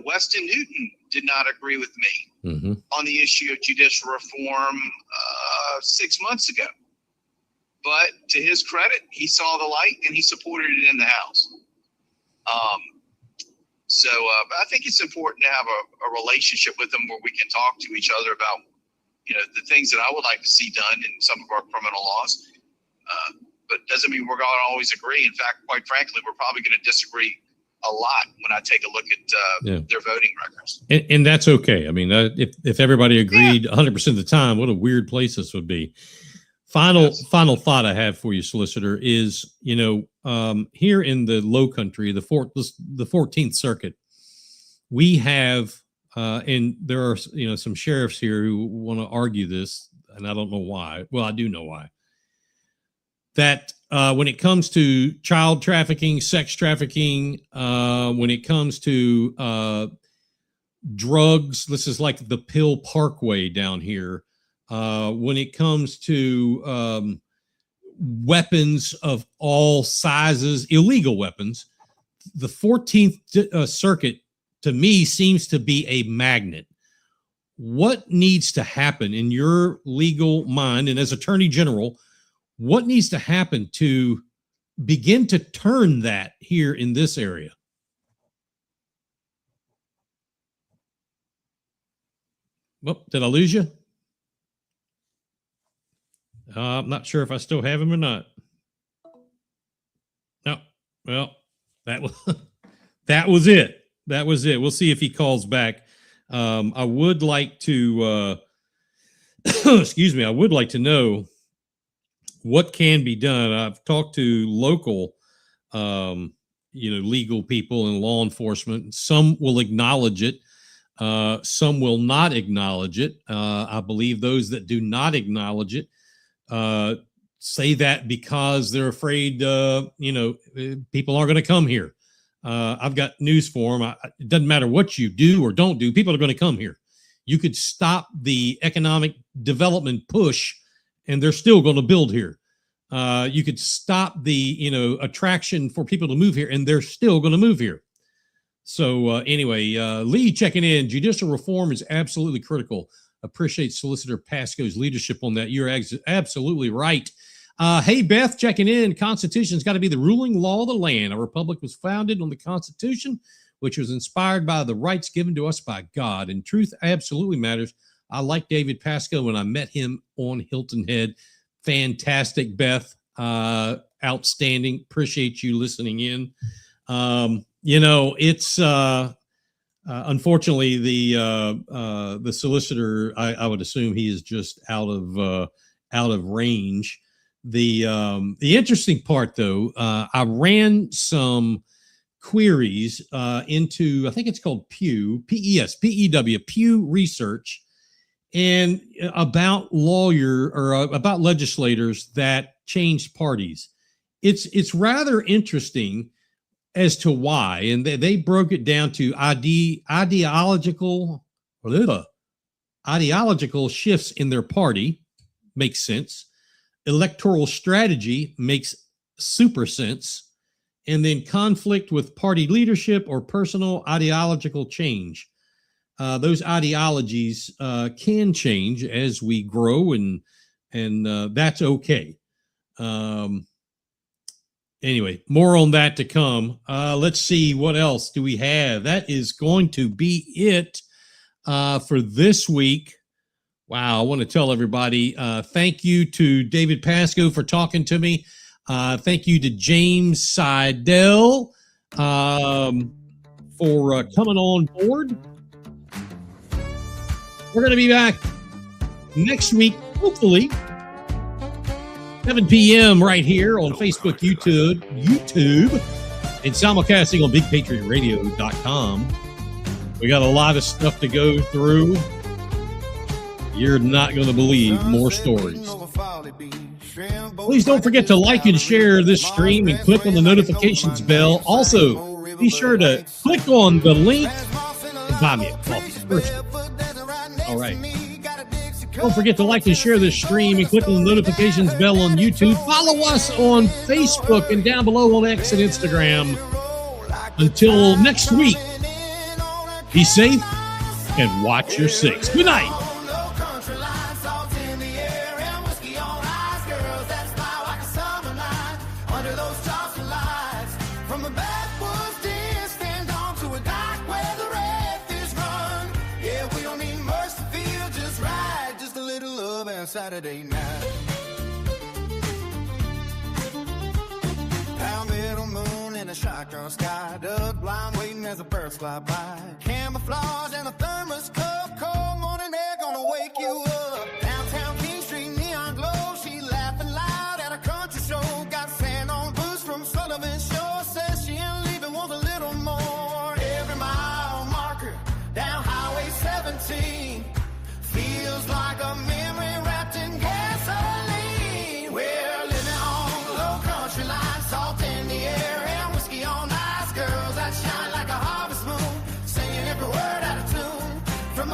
Weston Newton did not agree with me on the issue of judicial reform 6 months ago. But to his credit, he saw the light and he supported it in the House. So I think it's important to have a relationship with them where we can talk to each other about, the things that I would like to see done in some of our criminal laws. But doesn't mean we're going to always agree. In fact, quite frankly, we're probably going to disagree a lot when I take a look at their voting records. And that's okay. I mean, if everybody agreed 100% of the time, what a weird place this would be. Final thought I have for you, Solicitor, is, here in the Low Country, the 14th Circuit, we have, and there are, some sheriffs here who want to argue this, and I don't know why. Well, I do know why. That when it comes to child trafficking, sex trafficking, when it comes to drugs, this is like the Pill Parkway down here. when it comes to weapons of all sizes, illegal weapons. The 14th Circuit, to me, seems to be a magnet. What needs to happen in your legal mind, and as Attorney General, what needs to happen to begin to turn that here in this area? Well, did I lose you? I'm not sure if I still have him or not. No. Well, that was that was it. That was it. We'll see if he calls back. I would like to excuse me. I would like to know what can be done. I've talked to local legal people and law enforcement. Some will acknowledge it. Some will not acknowledge it. I believe those that do not acknowledge it say that because they're afraid, people aren't going to come here. I've got news for them. It doesn't matter what you do or don't do. People are going to come here. You could stop the economic development push and they're still going to build here. You could stop the, attraction for people to move here and they're still going to move here. So anyway, Lee checking in. Judicial reform is absolutely critical. Appreciate Solicitor Pascoe's leadership on that. You're absolutely right. Hey, Beth checking in. Constitution's got to be the ruling law of the land. Our republic was founded on the Constitution, which was inspired by the rights given to us by God. And truth absolutely matters. I like David Pascoe when I met him on Hilton Head. Fantastic, Beth. Outstanding. Appreciate you listening in. It's unfortunately the solicitor. I would assume he is just out of range. The interesting part, though, I ran some queries into, I think it's called Pew, P-E-W, Pew Research, and about about legislators that changed parties. It's rather interesting as to why, and they broke it down to ideological shifts in their party. Makes sense. Electoral strategy makes super sense. And then conflict with party leadership or personal ideological change. Those ideologies can change as we grow, and that's okay. Anyway, more on that to come. Let's see, what else do we have? That is going to be it for this week. Wow, I want to tell everybody, thank you to David Pascoe for talking to me. Thank you to James SEIDEL for coming on board. We're going to be back next week, hopefully, 7 p.m. right here on Facebook, YouTube, and simulcasting on BigPatriotRadio.com. We got a lot of stuff to go through. You're not going to believe more stories. Please don't forget to like and share this stream and click on the notifications bell. Also, be sure to click on the link and buy me a coffee first. All right. Don't forget to like and share this stream and click on the notifications bell on YouTube. Follow us on Facebook and down below on X and Instagram. Until next week, be safe and watch your six. Good night. Saturday night. Palmetto moon in a shotgun sky. Duck blind waiting as the birds fly by. Camouflage and a thermos cup. Cold morning air gonna wake you up. Downtown King Street neon glow. She laughing loud at a country show. Got sand on boots from Sullivan Shore. Says she ain't leaving, wants a little more. Every mile marker down Highway 17 feels like a memory wrapped in gasoline. We're living on the low country line, salt in the air and whiskey on ice. Girls that shine like a harvest moon, singing every word out of tune. From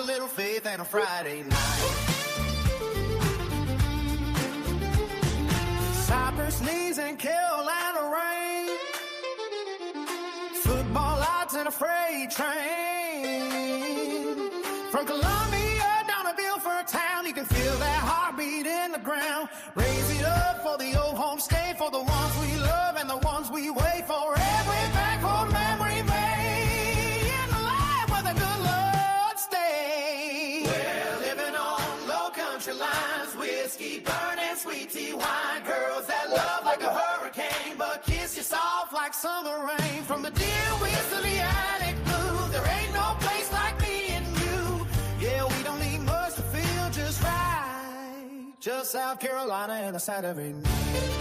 little faith and a Friday night. Cypress knees and Carolina rain. Football odds and a freight train. From Columbia down to Milford Town, you can feel that heartbeat in the ground. Raise it up for the old homestay, for the ones we love and the ones we wait for. Every backward memory made in the life where the good Lord stay. We're living on low country lines, whiskey burning, sweet tea wine, girls that love like a hurricane, but kiss you soft like summer rain. From the deer whistle to the attic blue, there ain't no place like me and you. Yeah, we don't need much to feel just right. Just South Carolina and a Saturday night.